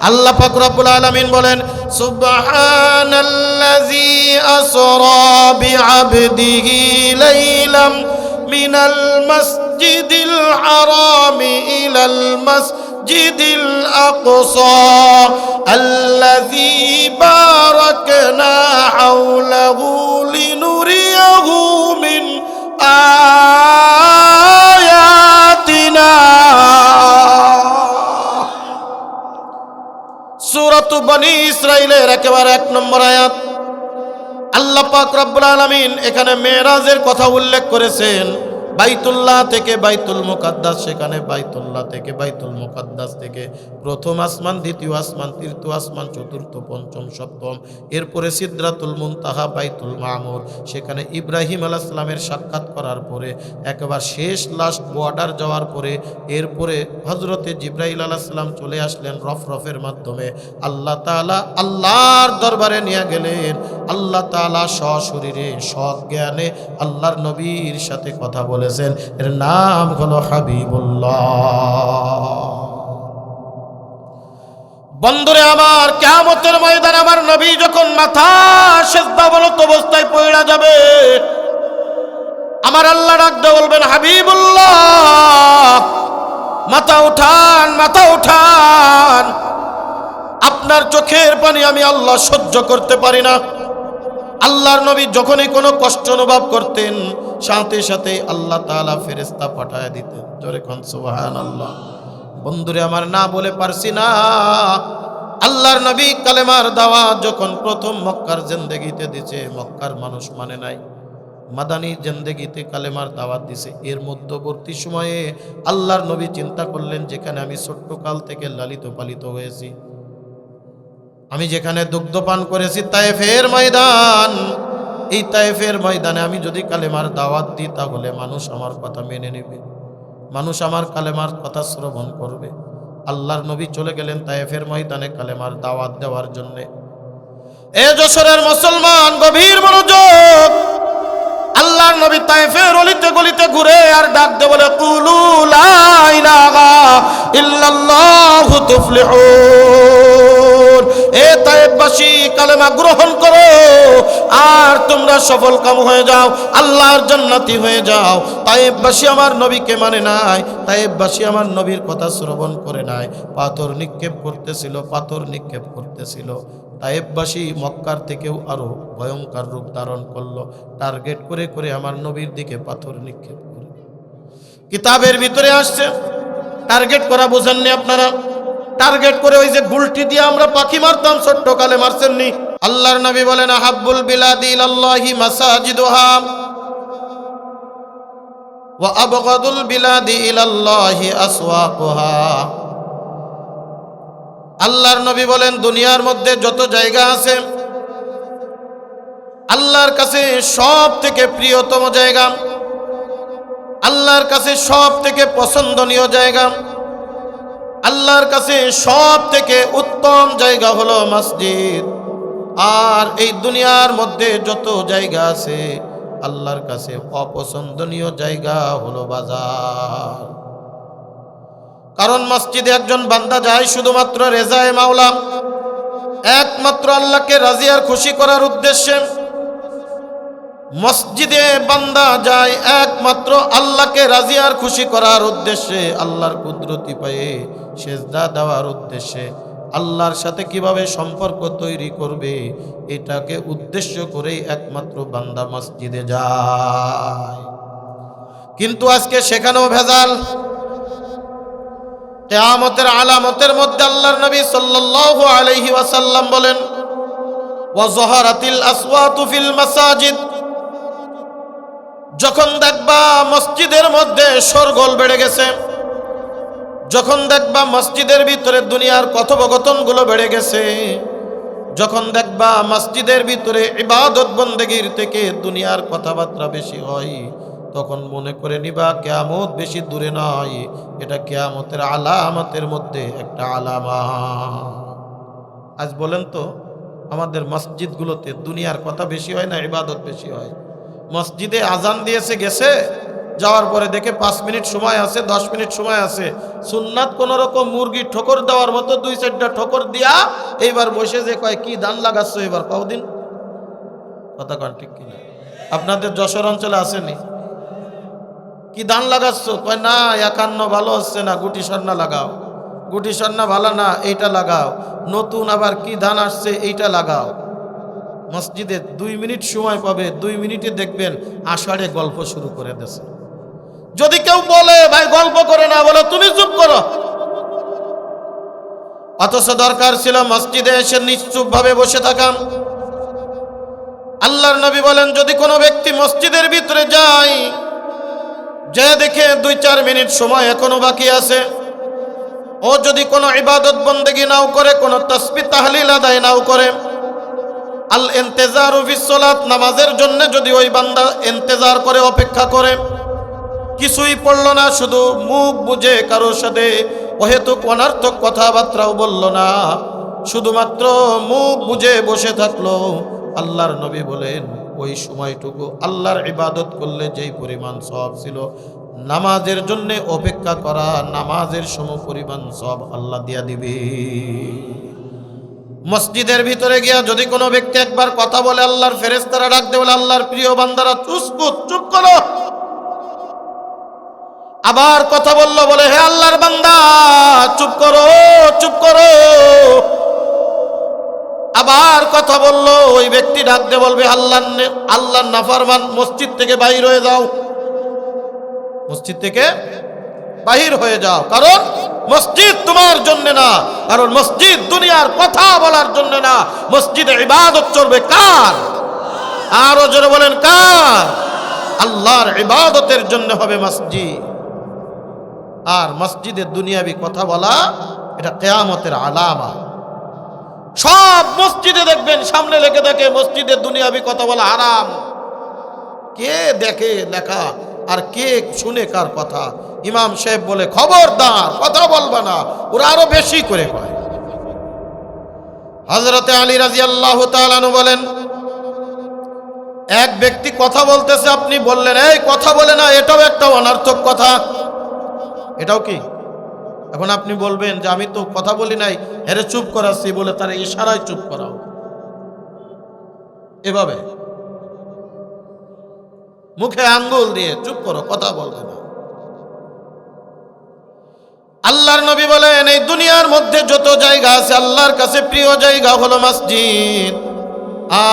আল্লাহ পাক রব্বুল আলামিন বলেন, সুবহানাল্লাযী আসরা বিআবদিহি লাইলাম মিনাল মাসজিদিল হারামি ইলাল মাসজিদিল আকসা আল্লাযী বারাকনা হাওলাহু লিনুরিয়াহু মিন আয়াতিনা। সূরাত বনী ইসরাঈলের একেবারে 1 নম্বর আয়াত। আল্লাহ পাক রব্বুল আলামিন এখানে মেরাজের কথা উল্লেখ করেছেন। বাইতুল্লাহ থেকে বাইতুল মুকাদ্দাস, সেখানে বাইতুল্লাহ থেকে বাইতুল মুকাদ্দাস থেকে প্রথম আসমান, দ্বিতীয় আসমান, তৃতীয় আসমান, চতুর্থ, পঞ্চম, সপ্তম, এরপরে সিদরাতুল মুনতাহা, বাইতুল মামুর, সেখানে ইব্রাহিম আলাইহিস সালামের সাক্ষাৎ করার পরে একবার শেষ লাস্ট বর্ডার যাওয়ার পরে এরপরে হযরতে জিবরাইল আলাইহিস সালাম চলে আসলেন রফরফের মাধ্যমে। আল্লাহ তাআলা আল্লাহর দরবারে নিয়ে গেলেন। আল্লাহ তাআলা সশরীরে সজ্ঞানে আল্লাহর নবীর সাথে কথা বলেছেন। এর নাম হলো হাবিবুল্লাহ। বন্ধুরে আমার, কিয়ামতের ময়দানে আমার নবী যখন মাথা সিজদাবনত অবস্থায় পড়ে যাবে, আমার আল্লাহ ডাক দিয়ে বলবেন, হাবিবুল্লাহ মাথা উঠান, মাথা উঠান। আপনার চোখের পানি আমি আল্লাহ সহ্য করতে পারি না। আল্লাহর নবী যখনই কোনো কষ্ট অনুভব করতেন, সাথে সাথে আল্লাহ তাআলা ফেরেশতা পাঠায় দিতেন। জোরে কোন সুবহানাল্লাহ। বন্ধুরে আমার, না বলে পারছি না। আল্লাহর নবী কালেমার দাওয়াত যখন প্রথম মক্কার জিন্দেগিতে দিয়েছে, মক্কার মানুষ মানে নাই। মাদানী জিন্দেগিতে কালেমার দাওয়াত দিছে। এর মধ্যবর্তী সময়ে আল্লাহর নবী চিন্তা করলেন, যেখানে আমি ছোট্ট কাল থেকে লালিত পালিত হয়েছি, আমি যেখানে দুগ্ধপান করেছি, তায়েফের ময়দান, এই তায়েফের ময়দানে আমি যদি কালেমার দাওয়াত দিই, তাহলে মানুষ আমার কথা মেনে নেবে, মানুষ আমার কালেমার কথা শ্রবণ করবে। আল্লাহর নবী চলে গেলেন তায়েফের ময়দানে কালেমার দাওয়াত দেওয়ার জন্যে। এ যশোরের মুসলমান, গভীর মনোযোগ। আল্লাহর নবী তায়েফের অলিতে গলিতে ঘুরে আর ডাক দিয়ে বলে, কুলু লা ইলাহা ইল্লাল্লাহু তুফলিহুন। এ তায়েফবাসী, কালেমা গ্রহণ করো আর তোমরা সফল কাম হয়ে যাও, আল্লাহর জান্নাতি হয়ে যাও। তায়েফবাসী আমার নবীকে মানে নাই, তায়েফবাসী আমার নবীর কথা শ্রবণ করে নাই। পাথর নিক্ষেপ করতেছিল, পাথর নিক্ষেপ করতেছিল। তায়েফবাসী মক্কার থেকেও আরো ভয়ঙ্কর রূপ ধারণ করলো। টার্গেট করে করে আমার নবীর দিকে পাথর নিক্ষেপ করে। কিতাবের ভিতরে আসছে, টার্গেট করা বোঝেননি আপনারা? টার্গেট করে ওই যে গুলটি দিয়ে আমরা পাখি মারতাম, ছোট্ট কালে মারছেননি? আল্লাহর নবী বলেন, আহাব্বুল বিলাদি ইলাল্লাহি মাসাজিদুহা ওয়া আবগাদুল বিলাদি ইলাল্লাহি আসওয়াকুহা। আল্লাহর নবী বলেন, দুনিয়ার মধ্যে যত জায়গা আছে, আল্লাহর কাছে সব থেকে প্রিয়তম জায়গা, আল্লাহর কাছে সব থেকে পছন্দনীয় জায়গা, আল্লাহর কাছে সব থেকে উত্তম জায়গা হলো মসজিদ। আর এই দুনিয়ার মধ্যে যত জায়গা আছে, আল্লাহর কাছে অপছন্দনীয় জায়গা হলো বাজার। কারণ মসজিদে একজন বান্দা যায় শুধুমাত্র রেজায়ে মাওলা, একমাত্র আল্লাহকে রাজি আর খুশি করার উদ্দেশ্যে। মসজিদে বান্দা যায় একমাত্র আল্লাহকে রাজি আর খুশি করার উদ্দেশ্যে, আল্লাহর কুদরতি পায়ে সেজদা দেওয়ার উদ্দেশ্যে, আল্লাহর সাথে কিভাবে সম্পর্ক তৈরি করবে, এটাকে উদ্দেশ্য করেই একমাত্র বান্দা মসজিদে যায়। কিন্তু আজকে সেখানেও ভেজাল। কিয়ামতের আলামতের মধ্যে আল্লাহর নবী সাল্লাল্লাহু আলাইহি ওয়াসাল্লাম বলেন, ওয়া যাহারাতিল আসওয়াতু ফিল মাসাজিদ। যখন দেখবা মসজিদের মধ্যে শোরগোল বেড়ে গেছে, যখন দেখবা মসজিদের ভিতরে দুনিয়ার কথোপকথনগুলো বেড়ে গেছে, যখন দেখবা মসজিদের ভিতরে ইবাদত বন্দেগীর থেকে দুনিয়ার কথাবার্তা বেশি হয়, তখন মনে করে নিবা কিয়ামত বেশি দূরে নয়, এটা কিয়ামতের আলামতের মধ্যে একটা আলামত। আজ বলেন তো, আমাদের মসজিদগুলোতে দুনিয়ার কথা বেশি হয় না ইবাদত বেশি হয়? মসজিদে আজান দিয়েছে গেছে, যাওয়ার পরে দেখে 5 মিনিট সময় আছে, 10 মিনিট সময় আছে, সুন্নাত কোন রকম মুরগি ঠোকর দেওয়ার মতো 2-4টা ঠোকর দিয়া এইবার বসে যে কয় কি ধান লাগাচ্ছ এবার কদিন, কথা কন ঠিক কিনা? আপনাদের যশোর অঞ্চলে আসেনি? কি ধান লাগাচ্ছ? কয় না 51 ভালো হচ্ছে না, গুটি সন্না লাগাও। গুটি সন্না ভালো না, এইটা লাগাও। নতুন আবার কি ধান আসছে, এইটা লাগাও। মসজিদে 2 মিনিট সময় পাবে, 2 মিনিটে দেখবেন আষাঢ়ে গল্প শুরু করে দিয়েছে। যদি কেউ বলে ভাই গল্প করে না, বলে তুমি চুপ করো। অথচ দরকার ছিল মসজিদে এসে নিশ্চুপ ভাবে বসে থাকা। আল্লাহর নবী বলেন যদি কোনো ব্যক্তি মসজিদের ভিতরে যায়, যে দেখে 2-4 মিনিট সময় এখনো বাকি আছে, ও যদি কোনো ইবাদত বন্দেগি নাও করে, কোনো তাসবিহ তাহলিল আদায় নাও করে, আল ইন্তেজারু ফিস সালাত, নামাজের জন্য যদি ওই বান্দা ইন্তেজার করে, অপেক্ষা করে, কিছুই পড়লো না, শুধু মুখ বুজে কারোর সাথে অহেতুক অনার্থক কথাবার্তাও বলল না, শুধুমাত্র মুখ বুজে বসে থাকলো, আল্লাহর নবী বলেন ওই সময়টুকু আল্লাহর ইবাদত করলে যেই পরিমাণ সওয়াব ছিল, নামাজের জন্য অপেক্ষা করা নামাজের সমপরিমাণ সওয়াব আল্লাহ দিয়া দিবে। মসজিদের ভিতরে গিয়া যদি কোনো ব্যক্তি একবার কথা বলে, আল্লাহর ফেরেশতারা ডাক দেয়, বলে আল্লাহর প্রিয় বান্দারা চুপ করো। আবার কথা বললো, বলে হে আল্লাহর বান্দা চুপ করো। আবার কথা বললো, ওই ব্যক্তি ডাক দিয়ে বলবে আল্লাহর নাফরমান, মসজিদ থেকে বাহির হয়ে যাও, মসজিদ থেকে বাহির হয়ে যাও। কারণ মসজিদ তোমার জন্য না, কারণ মসজিদ দুনিয়ার কথা বলার জন্য না, মসজিদে ইবাদত চলবে কার? আরো জোরে বলেন কার? আল্লাহর ইবাদতের জন্য হবে মসজিদ। আর মসজিদে দুনিয়াবি কথা বলা এটা কিয়ামতের আলামা। সব মসজিদে দেখবেন সামনে লেখে দেখে মসজিদে দুনিয়াবি কথা বলা হারাম। কে দেখে লেখা আর কে শুনে কার কথা? ইমাম সাহেব বলে খবরদার কথা বলবা না, ওরা আরো বেশি করে কয়। হযরতে আলী রাদিয়াল্লাহু তাআলা আনহু বলেন, এক ব্যক্তি কথা বলতেছে, আপনি বললেন এই কথা বলে না, এটাও একটা অনর্থক কথা। এটাও কি? এখন আপনি বলবেন যে আমি তো কথা বলি নাই, হেরে চুপ করাচ্ছি, বলে তার ইশারায় চুপ করাও, এভাবে মুখে আঙ্গুল দিয়ে চুপ করো, কথা বলবে না। আল্লাহর নবী বলেন এই দুনিয়ার মধ্যে যত জায়গা আছে আল্লাহর কাছে প্রিয় জায়গা হলো মসজিদ,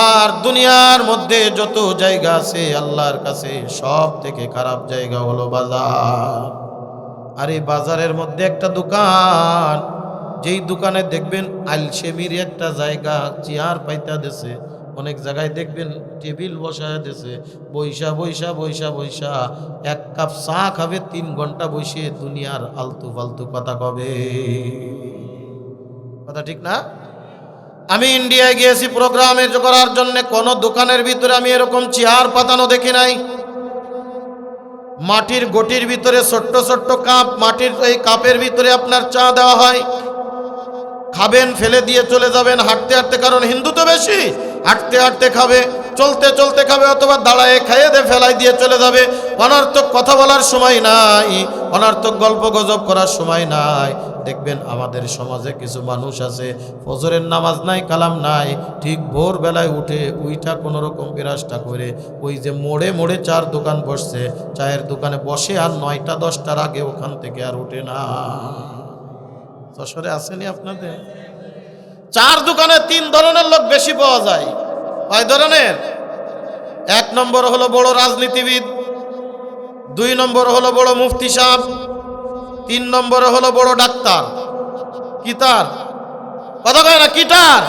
আর দুনিয়ার মধ্যে যত জায়গা আছে আল্লাহর কাছে সব থেকে খারাপ জায়গা হলো বাজার। আর এই বাজারের মধ্যে একটা দোকান, যেই দোকানে দেখবেন আলসেমির একটা জায়গা চেয়ার পাইতা দেছে, অনেক জায়গায় দেখবেন টেবিল বসায় দেছে, বৈশা এক কাপ চা খাবে, 3 ঘন্টা বসে দুনিয়ার আলতু ফালতু কথা কবে। কথা ঠিক না? আমি ইন্ডিয়ায় গিয়েছি প্রোগ্রামে করার জন্য, কোন দোকানের ভিতরে আমি এরকম চেয়ার পাতানো দেখি নাই। মাটির গটির ভিতরে ছোট্ট ছোট্ট কাপ, মাটির এই কাপের ভিতরে আপনার চা দেওয়া হয়, খাবেন ফেলে দিয়ে চলে যাবেন হাঁটতে হাঁটতে, কারণ হিন্দু তো বেশি, হাঁটতে হাঁটতে খাবে, চলতে চলতে খাবে, অথবা দাঁড়ায় খাইয়ে দিয়ে ফেলাই দিয়ে চলে যাবে। অনর্থক কথা বলার সময় নাই, অনর্থক গল্প গজব করার সময় নাই। দেখবেন আমাদের সমাজে কিছু মানুষ আছে ফজরের নামাজ নাই, কালাম নাই, ঠিক ভোরবেলায় উইটা কোনো রকম বিরাজটা করে ওই যে মোড়ে মোড়ে চার দোকান বসছে, চায়ের দোকানে বসে আর 9টা 10টার আগে ওখান থেকে আর উঠে না। যশোরে আসেনি আপনাদের? চার দোকানে 3 ধরনের লোক বেশি পাওয়া যায়। কয় ধরনের? 1 নম্বর হলো বড় রাজনীতিবিদ, 2 নম্বর হলো বড় মুফতি সাহেব, 3 নম্বরে হলো বড় ডাক্তার। কি তার কথা কয় না? কিটার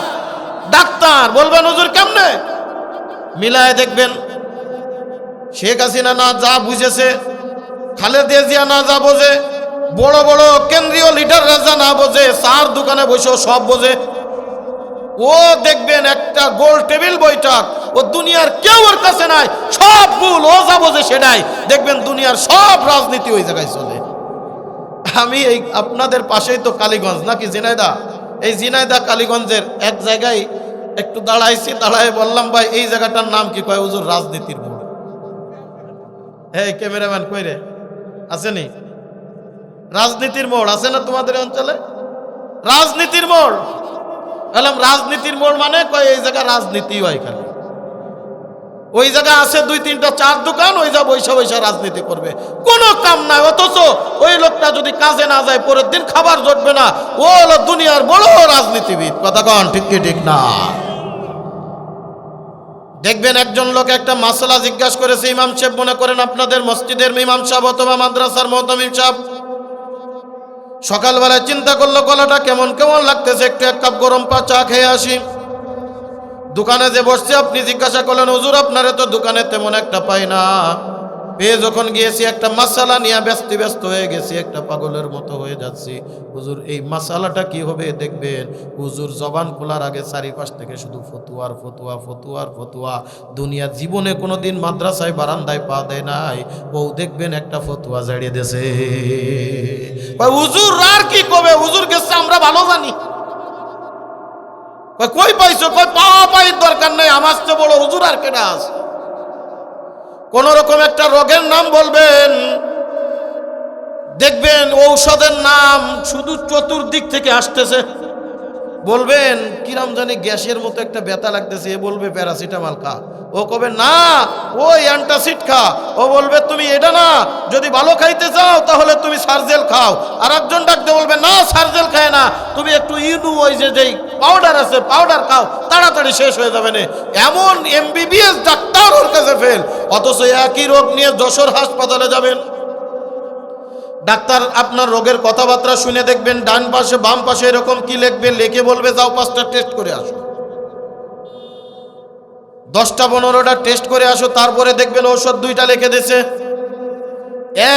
ডাক্তার। বলবেন হুজুর কেমনে? মিলায় দেখবেন শেখ হাসিনা না যা বুঝেছে, খালেদা জিয়া না যা বোঝে, বড় বড় কেন্দ্রীয় লিডাররা যা না বোঝে, চার দোকানে বসেও সব বোঝে। ও দেখবেন একটা গোল টেবিল বৈঠক, ও দুনিয়ার কেউ ওর কাছে নাই, সব ভুল, ও যা বোঝে সেটাই। দেখবেন দুনিয়ার সব রাজনীতি ওই জায়গায় চলে। আমি এই আপনাদের পাশেই তো কালীগঞ্জ নাকি ঝিনাইদহ, এই ঝিনাইদহ কালীগঞ্জের এক জায়গায় একটু দাঁড়াইছি, দাঁড়ায় বললাম ভাই এই জায়গাটার নাম কি? কয় হুজুর রাজনীতির মোড়। এই ক্যামেরাম্যান কই রে, আসেনি? রাজনীতির মোড় আছে না তোমাদের অঞ্চলে? রাজনীতির মোড় বললাম, রাজনীতির মোড় মানে কয় এই জায়গা রাজনীতি হয় খালি। ওই জায়গা আছে 2-3টা চার দোকান, ওই যা বৈশা বৈশা রাজনীতি করবে, কোনো কাম নাই। অথচ ওই লোকটা যদি কাজে না যায় পরের দিন খাবার জুটবে না। ও হলো দুনিয়ার বড় রাজনীতিবিদ। কথা কন ঠিক কি ঠিক না? দেখবেন একজন লোক একটা মাসলা জিজ্ঞাসা করেছে ইমাম সাহেব, মনে করেন আপনাদের মসজিদের ইমাম সাহেব অথবা মাদ্রাসার মুহতামিম সাহেব, সকালবেলায় চিন্তা করলো গলাটা কেমন কেমন লাগতেছে, একটু এক কাপ গরম চা খেয়ে আসি। দোকানে যে বসছে, আপনি জিজ্ঞাসা করলেন হুজুর আপনারে তো দোকানে তেমন একটা পাই না। পেয়ে যখন গিয়েছি একটা মাসালা নিয়ে ব্যস্ত হয়ে গেছি, একটা পাগলের মতো হয়ে যাচ্ছি। হুজুর এই মাসালাটা কি হবে? দেখবেন হুজুর জবান খোলার আগে চারিপাশ থেকে শুধু ফতুয়ার ফতুয়া ফতুয়ার ফতুয়া। দুনিয়া জীবনে কোনোদিন মাদ্রাসায় বারান্দায় পা দেয় নাই, ও দেখবেন একটা ফতুয়া জাড়িয়ে দেছে। হুজুর আর কি কবে, হুজুর গেছে আমরা ভালো জানি। কই পাইছো? কই পাওয়া পাইর দরকার নাই, আমার তো বড় হুজুর আর কেডা আছে? কোন রকম একটা রোগের নাম বলবেন, দেখবেন ঔষধের নাম শুধু চতুর্দিক থেকে আসতেছে। বলবেন কিরাম জানি গ্যাসের মতো একটা ব্যথা লাগতেছে, এ বলবে প্যারাসিটামল খা, ও কবে না ওই অ্যান্টাসিড খা, ও বলবে তুমি এটা না, যদি ভালো খাইতে চাও তাহলে তুমি সার্জেল খাও। আর একজন ডাকতে বলবে না সার্জেল খায় না, তুমি একটু ইনু ওই যেই পাউডার আছে পাউডার খাও, তাড়াতাড়ি শেষ হয়ে যাবে না। এমন এমবিবিএস ডাক্তার ওর কাছে ফেল, অথচ একই রোগ নিয়ে যশোর হাসপাতালে যাবেন। ডাক্তার আপনার রোগের কথাবার্তা শুনে দেখবেন ডান পাশে বাম পাশে এরকম কি লিখবে, লিখে বলবে যাও 5টা টেস্ট করে আসো, 10টা-15টা টেস্ট করে আসো, তারপরে দেখবেন ঔষধ 2টা লিখে দিয়েছে।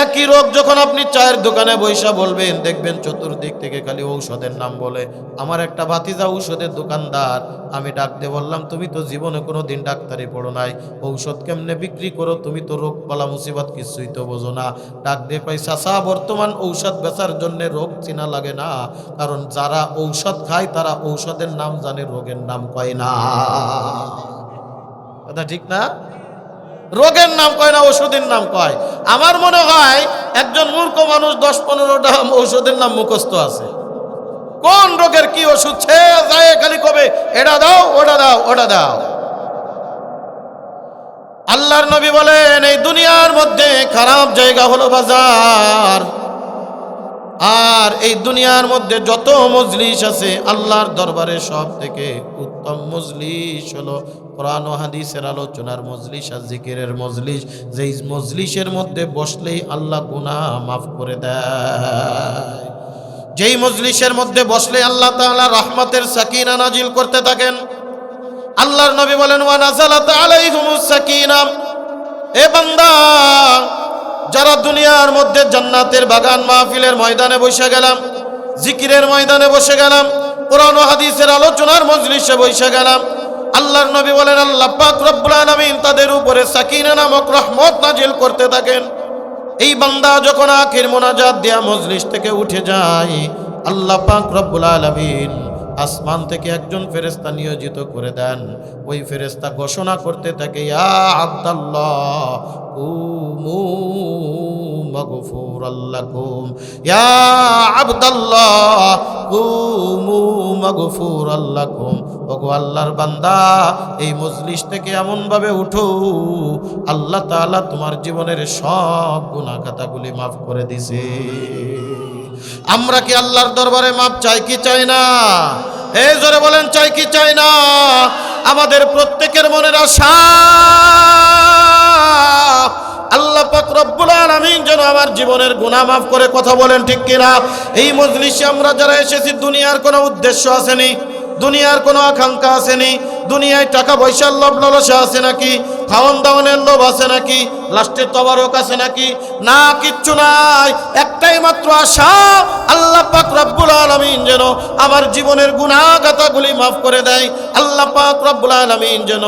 একই রোগ যখন আপনি চায়ের দোকানে বৈশা বলবেন, দেখবেন চতুর্দিক থেকে খালি ঔষধের নাম বলে। আমার একটা ভাতিজা ঔষধের দোকানদার, আমি ডাক দিয়ে বললাম তুমি তো জীবনে কোনো দিন ডাক্তারি পড়ো নাই, ঔষধ কেমনে বিক্রি করো? তুমি তো রোগ পালা মুসিবত কিছুই তো বোঝো না। ডাক দিয়ে কই চাচা, বর্তমান ঔষধ বেচার জন্য রোগ চিনা লাগে না, কারণ যারা ঔষধ খায় তারা ঔষধের নাম জানে, রোগের নাম কয় না। কথা ঠিক না? রোগের নাম কয় না, ওষুধের নাম কয়। আমার মনে হয় একজন মূর্খ মানুষ 10-15টা ঔষধের নাম মুখস্থ আছে, কোন রোগের কি ওষুধ সে যায় খালি কবে এটা দাও ওটা দাও ওটা দাও। আল্লাহর নবী বলেন এই দুনিয়ার মধ্যে খারাপ জায়গা হলো বাজার, আর এই দুনিয়ার মধ্যে যত মজলিস আছে আল্লাহর দরবারে সব থেকে উত্তম মজলিস হলো কোরআন ও হাদিসের আলোচনার মজলিস আর জিকিরের মজলিস। যেই মজলিসের মধ্যে বসলেই আল্লাহ গুনাহ মাফ করে দেয়, যেই মজলিসের মধ্যে বসলে আল্লাহ তাআলা রহমতের সাকিনা নাজিল করতে থাকেন। আল্লাহর নবী বলেন ওয়া নাযালাত আলাইহিমুস সাকিনা, এ বান্দা যারা দুনিয়ার মধ্যে জান্নাতের বাগান মাহফিলের ময়দানে বসে গেলাম, জিকিরের ময়দানে বসে গেলাম, কোরআন ও হাদিসের আলোচনার মজলিসে বসে গেলাম, আল্লাহর নবী বলেন আল্লাহ পাক রব্বুল আলামিন তাদের উপরে সাকিনা নামক রহমত নাজিল করতে থাকেন। এই বান্দা যখন আখির মোনাজাত দেয়া মজলিস থেকে উঠে যায়, আল্লাহ পাক রব্বুল আলামিন আসমান থেকে একজন ফেরেশতা নিয়োজিত করে দেন। ওই ফেরেশতা ঘোষণা করতে থাকে ইয়া আব্দাল্লাহ কুমু মাগফুরাল লাকুম, ইয়া আব্দাল্লাহ কুমু মাগফুরাল লাকুম। ওগো আল্লাহর বান্দা এই মজলিস থেকে এমন ভাবে উঠো আল্লাহ তাআলা তোমার জীবনের সব গুনাহ খাতাগুলি মাফ করে দিয়েছে। আমরা কি আল্লাহর দরবারে মাপ চাই কি চাই না? এই জোরে বলেন চাই কি চাই না? আমাদের প্রত্যেকের মনের আশা আল্লাহ পাক রব্বুল আলামিন যেন আমার জীবনের গুনাহ মাফ করে। কথা বলেন ঠিক কিনা? এই মজলিসে আমরা যারা এসেছি দুনিয়ার কোনো উদ্দেশ্য আসেনি, দুনিয়ার কোনো আকাঙ্ক্ষা আসেনি, দুনিয়ায় টাকা পয়সার লোভ লালসা আছে নাকি, খাওয়ান দাওয়ানের লোভ আছে নাকি, লাস্টের তবারক আছে নাকি? না, কিচ্ছু নাই। একটাই মাত্র আশা আল্লাহ পাক রব্বুল আলামিন যেন আমার জীবনের গুনাহ খাতাগুলি মাফ করে দেয়। আল্লাহ পাক রব্বুল আলামিন যেন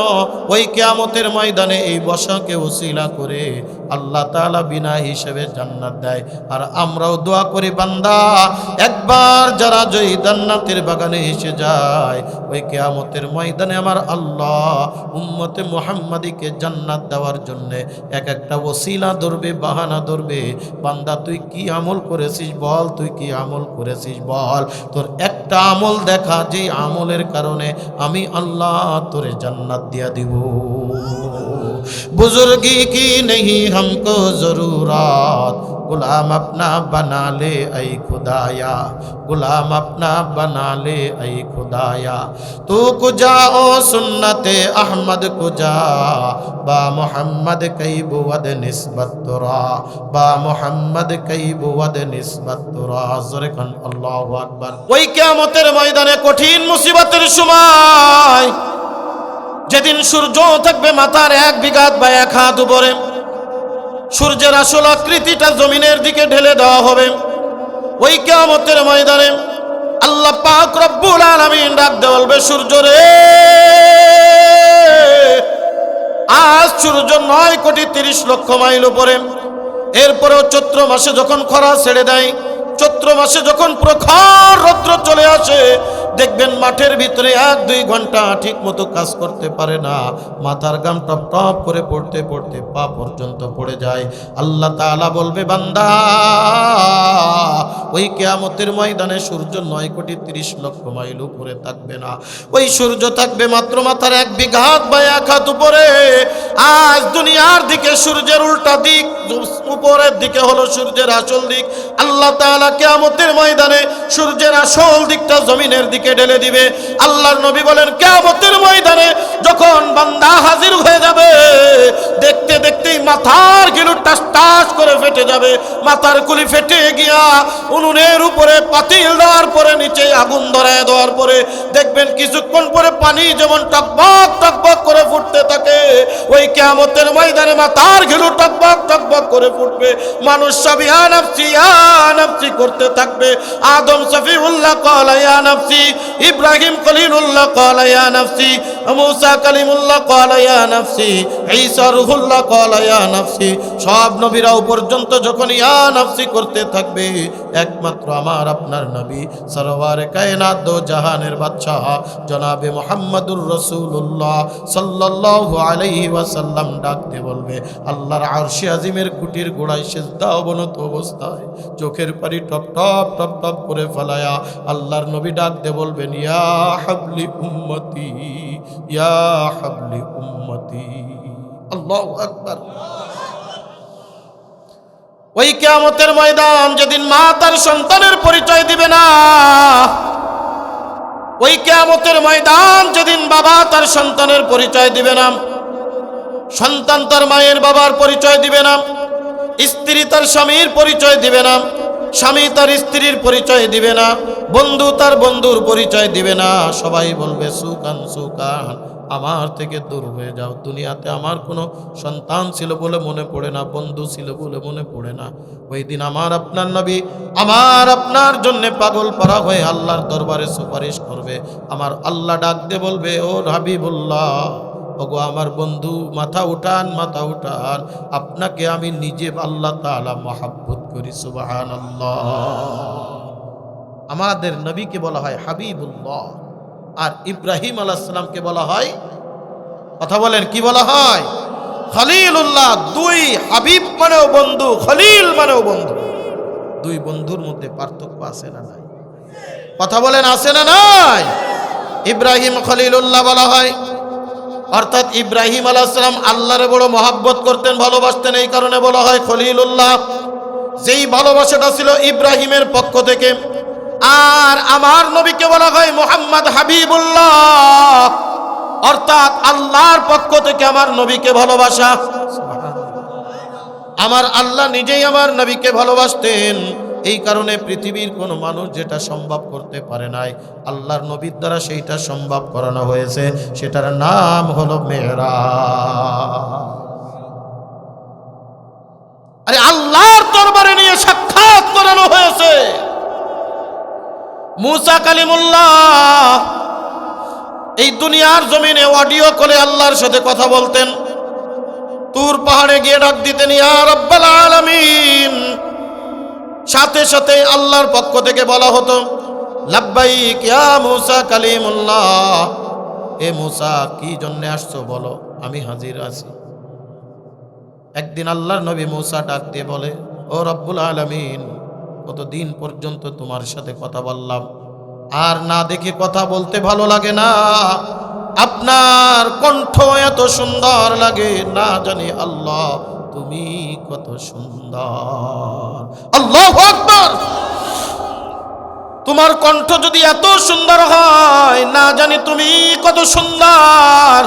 ওই কিয়ামতের ময়দানে এই বসাকে ওসিলা করে আল্লাহ তাআলা বিনা হিসেবে জান্নাত দেয়। আর আমরাও দোয়া করি বান্দা একবার যারা জয়ী জান্নাতের বাগানে এসে যায়, ওই কিয়ামতের ময়দানে আমার আল্লাহ উম্মতে মুহাম্মাদিকে জান্নাত দেওয়ার জন্য এক একটা ওসিলা ধরবে, বাহানা ধরবে। বান্দা তুই কি আমল করেছিস বল, তুই কি আমল করেছিস বল, তোর একটা আমল দেখা, যে আমলের কারণে আমি আল্লাহ তোরে জান্নাত দিয়া দিব। बुजुर्गी की नहीं हमको जरूरत, गुलाम अपना बना ले ऐ खुदाया, गुलाम अपना बना ले ऐ खुदाया। तू कुजा ओ सुन्नते अहमद कुजा, बा मोहम्मद कई बुवद निस्बत तुरा, बा मोहम्मद कई बुवद निस्बत तुरा। जोरे कन अल्लाहु আকবার। ওই কিয়ামতের ময়দানে কঠিন মুসিবতের সময়, যেদিন সূর্য থাকবে মাথার 1 বিঘা বা 1 হাত উপরে, সূর্যের আসল আকৃতিটা জমিনের দিকে ঢেলে দেওয়া হবে। ওই কিয়ামতের ময়দানে আল্লাহ পাক রব্বুল আলামিন ডাক দিয়ে বলবে, সূর্য রে, আজ সূর্য 9,30,00,000 মাইল উপরে। এরপরেও চৈত্র মাসে যখন খরা ছেড়ে দেয়, চৈত্র মাসে যখন প্রখর রৌদ্র চলে আসে, দেখবেন মাঠের ভিতরে 1-2 ঘন্টা ঠিক মতো কাজ করতে পারে না, মাথার গাম টপ টপ করে পড়তে পড়তে পা পর্যন্ত পড়ে যায়। আল্লাহ তাআলা বলবে, বান্দা ওই কিয়ামতের ময়দানে সূর্য 9,30,00,000 মাইল উপরে থাকবে না, ওই সূর্য থাকবে মাত্র মাথার 1 বিঘা বা 1 হাত উপরে। আজ দুনিয়ার দিকে সূর্যের উল্টা দিক, উপরের দিকে হলো সূর্যের আসল দিক। আল্লাহ তাআলা কিয়ামতের ময়দানে সূর্যের আসল দিকটা জমিনের দিকে ঢেলে দিবে। আল্লাহর নবী বলেন, কিয়ামতের ময়দানে যখন বান্দা হাজির হয়ে যাবে, দেখতে দেখতেই মাথার গিলু টাস টাস করে ফেটে যাবে। মাথার কুলি ফেটে গিয়া উনুনের উপরে পাতিল দেওয়ার পরে নিচে আগুন ধরায় দেওয়ার পরে দেখবেন কিছুক্ষণ পরে পানি যেমন টকবক টকবক করে ফুটতে থাকে, ওই কিয়ামতের ময়দানে মাথার গিলু টকবক টকবক করে ফুটবে। মানুষ সব ইয়া নাফসি করতে থাকবে। আদম সফিউল্লাহ ক্বালা ইয়া নাফসি, ইব্রাহিম খলিলুল্লাহ ক্বালা ইয়া নাফসি, মুসা কালিমুল্লাহ ক্বালা ইয়া নাফসি, ঈসা রূহুল্লাহ ক্বালা ইয়া নাফসি। সব নবীরাও পর্যন্ত যখন ইয়া নাফসি করতে থাকবে, একমাত্র আমার আপনার নবী সরওয়ারে কায়নাত দো জাহানের বাদশাহ জনাবে মুহাম্মদুর রাসূলুল্লাহ সাল্লাল্লাহু আলাইহি ওয়াসাল্লাম ডাক দিয়ে বলবে, আল্লাহর আরশে আজিমের কুটির গোড়ায় সিজদা অবনত অবস্থায় চোখের পানি টপ টপ টপ টপ করে ফেলায়া আল্লাহর নবী ডাক দিয়ে বলবেন, ইয়া হাবলি উম্মতি, ইয়া হাবলি উম্মতি। আল্লাহু আকবার। ওই কিয়ামতের ময়দান যেদিন মা তার সন্তানের পরিচয় দিবে না, ওই কিয়ামতের ময়দান যেদিন বাবা তার সন্তানের পরিচয় দিবে না, সন্তান তার মায়ের বাবার পরিচয় দিবে না, স্ত্রী তার স্বামীর পরিচয় দিবে না, স্বামী তার স্ত্রীর পরিচয় দিবে না, বন্ধু তার বন্ধুর পরিচয় দিবে না। সবাই বলবে, সুকান সুকান, আমার থেকে দূর হয়ে যাও। দুনিয়াতে আমার কোনো সন্তান ছিল বলে মনে পড়ে না, বন্ধু ছিল বলে মনে পড়ে না। ওই দিন আমার আপনার নবী আমার আপনার জন্য পাগল পারা হয়ে আল্লাহর দরবারে সুপারিশ করবে। আমার আল্লাহ ডাক দিয়ে বলবে, ও হাবিবুল্লাহ, ওগো আমার বন্ধু, মাথা উঠান, মাথা উঠান, আপনাকে আমি নিজে আল্লাহ তাআলা মহব্বত করি। সুবহানাল্লাহ। আমাদের নবীকে বলা হয় হাবিবুল্লাহ, আর ইব্রাহিম আলাইহিস সালামকে বলা হয়, কথা বলেন কি বলা হয়? খলিলুল্লাহ। 2 হাবিব মানেও বন্ধু, খলিল মানেও বন্ধু। 2 বন্ধুর মধ্যে পার্থক্য আছে না নাই? কথা বলেন আছে না নাই? ইব্রাহিম খলিলুল্লাহ বলা হয়, অর্থাৎ ইব্রাহিম আলাইহিস সালাম আল্লাহরে বড় মহব্বত করতেন, ভালোবাসতেন, এই কারণে বলা হয় খলিলুল্লাহ। যেই ভালোবাসাটা ছিল ইব্রাহিমের পক্ষ থেকে। আর আমার নবীকে বলা হয় মুহাম্মদ হাবিবুল্লাহ, অর্থাৎ আল্লাহর পক্ষ থেকে আমার নবীকে ভালোবাসা। আমার আল্লাহ নিজেই আমার নবীকে ভালোবাসতেন। এই কারণে পৃথিবীর কোনো মানুষ যেটা সম্ভব করতে পারে নাই, আল্লাহর নবীর দ্বারা সেইটা সম্ভব করানো হয়েছে। সেটার নাম হলো মেরাজ। আরে আল্লাহর দরবারে নিয়ে সাক্ষাৎ করানো হয়েছে। মুসা কালিমুল্লাহ এই দুনিয়ার জমিনে অডিও কলে আল্লাহর সাথে কথা বলতেন। তুর পাহাড়ে গিয়ে ডাক দিতেন ইয়া রাব্বাল আলামিন। সাথে সাথে আল্লাহর পক্ষ থেকে বলা হতো লাব্বাইক ইয়া মূসা কালিমুল্লাহ। এ মূসা কি জন্য আসছো বলো, আমি হাজির আছি। একদিন আল্লাহর নবী মূসা ডাক দিয়ে বলে, ও রব্বুল আলামিন, কতদিন পর্যন্ত তোমার সাথে কথা বললাম, আর না দেখে কথা বলতে ভালো লাগে না। আপনার কণ্ঠ এত সুন্দর লাগে, না জানি আল্লাহ তুমি কত সুন্দর। আল্লাহু আকবার। তোমার কণ্ঠ যদি এত সুন্দর হয়, না জানি তুমি কত সুন্দর।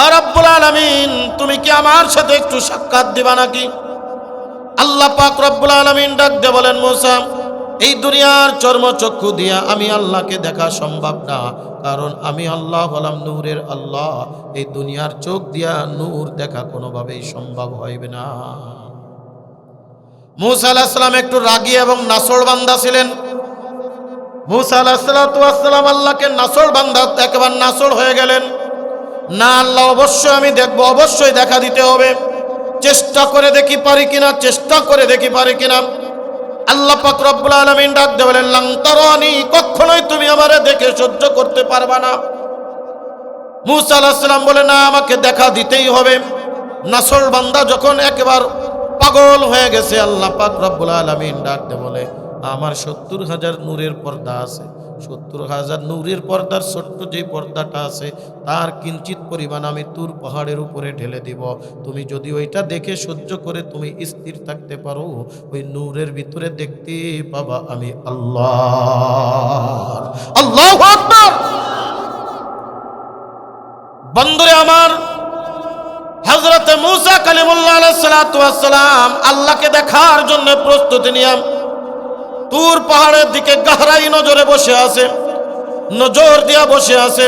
আর রব্বুল আলামিন, তুমি কি আমার সাথে একটু সাক্ষাৎ দিবা নাকি? আল্লাহ পাক রব্বুল আলামিন ডাক দিয়ে বলেন, মূসা, এই দুনিয়ার চর্মচক্ষু দিয়া আমি আল্লাহকে দেখা সম্ভব না, কারণ আমি আল্লাহ হলাম নূরের আল্লাহ। এই দুনিয়ার চোখ দিয়া নূর দেখা কোনোভাবেই সম্ভব হইবে না। মূসা আলাইহিস সালাম একটু রাগী এবং নাছোড়বান্দা ছিলেন। মূসা আলাইহিস সালাম আল্লাহকে নাছোড়বান্দা, একেবারে নাছোড় হয়ে গেলেন। না আল্লাহ, অবশ্যই আমি দেখবো, অবশ্যই দেখা দিতে হবে, চেষ্টা করে দেখি পারি কিনা, চেষ্টা করে দেখি পারি কিনা। আল্লাহ পাক রব্বুল আলামিন ডাক দিয়ে বলেন, লান তারানি, কখনোই তুমি আমারে দেখে সহ্য করতে পারবা না। মূসা আলাইহিস সালাম বলে, না, আমাকে দেখা দিতেই হবে। নাছোড় বান্দা যখন একেবারে পাগল হয়ে গেছে, আল্লাহ পাক রব্বুল আলামিন ডাক দিয়ে বলে, আমার 70,000 নূরের পর্দা আছে, 70,000 নূরের পর্দার ছোট্ট যে পর্দাটা আছে তার কিঞ্চিত পরিমাণ আমি তুর পাহাড়ের উপরে ঢেলে দিব। তুমি যদি ওইটা দেখে সহ্য করে তুমি স্থির থাকতে পারো, ওই নূরের ভিতরে দেখতে পাবা আমি আল্লাহ। আল্লাহু আকবার। বন্ধুরে আমার, হযরত মূসা কালিমুল্লাহ আলাইহিস সালাতু ওয়াস সালাম আল্লাহকে দেখার জন্য প্রস্তুতি নিয়ে তুর পাহাড়ের দিকে গহরাই নজরে বসে আছে, নজর দিয়া বসে আছে।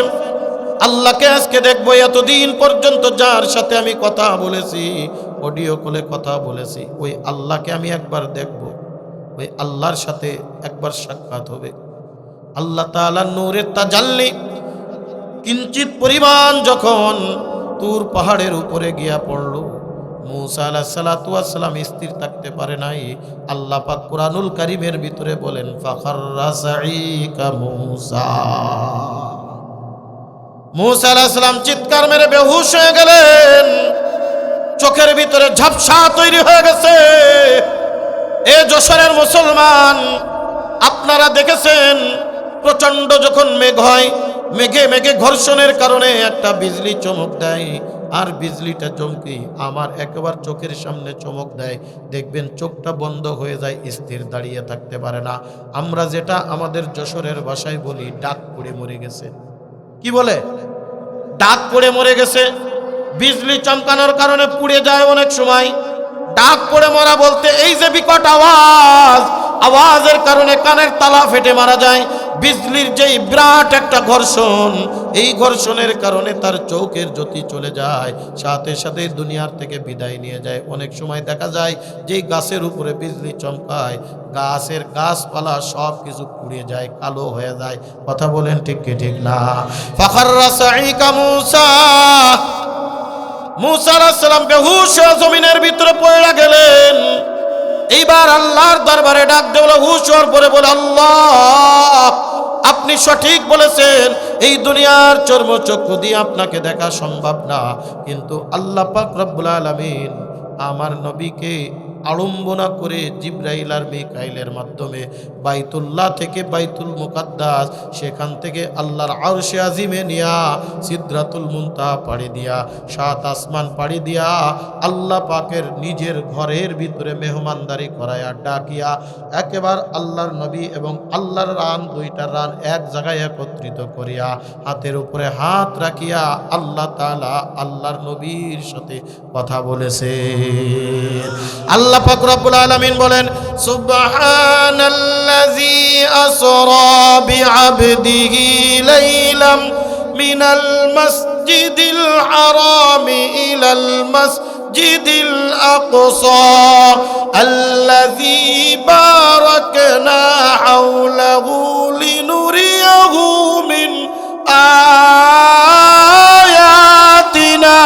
আল্লাহকে আজকে দেখবো, এতদিন পর্যন্ত যার সাথে আমি কথা বলেছি, অডিও কলে কথা বলেছি, ওই আল্লাহকে আমি একবার দেখব, ওই আল্লাহর সাথে একবার সাক্ষাৎ হবে। আল্লাহ তাআলার নূরের তাজাল্লি কিঞ্চিত পরিমাণ যখন তুর পাহাড়ের উপরে গিয়া পড়ল, মূসা আলাইহিস সালাতু ওয়াস সালাম স্থির থাকতে পারে নাই। আল্লাহ পাক কুরআনুল কারীমের ভিতরে বলেন, ফাখাররা সাঈকা মূসা। মূসা আলাইহিস সালাম চিৎকার মেরে বেহুশ হয়ে গেলেন, চোখের ভিতরে ঝাপসা তৈরি হয়ে গেছে। এ যশোরের মুসলমান, আপনারা দেখেছেন প্রচন্ড যখন মেঘ হয়, মেঘে মেঘে ঘর্ষণের কারণে একটা বিজলি চমক দেয়, আর বিজলিটা চমকি আমার একেবারে চোখের সামনে চমক দেয়, দেখবেন চোখটা বন্ধ হয়ে যায়, স্থির দাঁড়িয়ে থাকতে পারে না। আমরা যেটা আমাদের যশোরের ভাষায় বলি, ডাক পড়ে মরে গেছে। কি বলে? ডাক পড়ে মরে গেছে। বিজলি চমকানোর কারণে পুড়ে যায় অনেক সময়। ডাক পড়ে মরা বলতে এই যে বিকট আওয়াজ, আওয়াজের কারণে কানের তালা ফেটে মারা যায়। বিজলির যেই বিরাট একটা ঘর্ষণ, এই ঘর্ষণের কারণে তার চোখের জ্যোতি চলে যায়, সাথে সাথে দুনিয়ার থেকে বিদায় নিয়ে যায়। অনেক সময় দেখা যায় যে গাছের উপরে বিজলি চমকায়, গাছের গাছপালা সব কিছু পুড়ে যায়, কালো হয়ে যায়। কথা বলেন ঠিক কি ঠিক না? ফাখাররা সাঈকা মূসা, মূসা আলাইহিস সালাম বেহুশ হয়ে জমিনের ভিতরে পড়ে গেলেন। এইবার আল্লাহর দরবারে ডাক দেওয়া হুশ হওয়ার পরে বলে, আল্লাহ, আপনি সঠিক বলেছেন, এই দুনিয়ার চর্মচক্ষু দিয়ে আপনাকে দেখা সম্ভব না, কিন্তু আল্লাহ পাক রব্বুল আলামিন আমার নবীকে আড়ম্বনা করে জিবরাইল আর মিকাইলের মাধ্যমে বাইতুল্লাহ থেকে বাইতুল মুকাদ্দাস, সেখান থেকে আল্লাহর আরশে আজিমে নিয়া সিদরাতুল মুনতাহা পাড়ি দিয়া, সাত আসমান পাড়ি দিয়া আল্লাহ পাকের নিজের ঘরের ভিতরে মেহমানদারি করায়া ডাকিয়া একেবার আল্লাহর নবী এবং আল্লাহর রান, দুইটা রান এক জায়গায় একত্রিত করিয়া হাতের উপরে হাত রাখিয়া আল্লাহ তাআলা আল্লাহর নবীর সাথে কথা বলেছে। আল্লাহ পাক রব্বুল আলামিন বলেন, সুবহানাল্লাযী আসরা বিআবদিহি লাইলাম মিনাল মাসজিদিল হারামি ইলাল মাসজিদিল আকসা আল্লাযী বারাকনা হাওলাহু লিনুরিয়াহু মিন আয়াতিনা।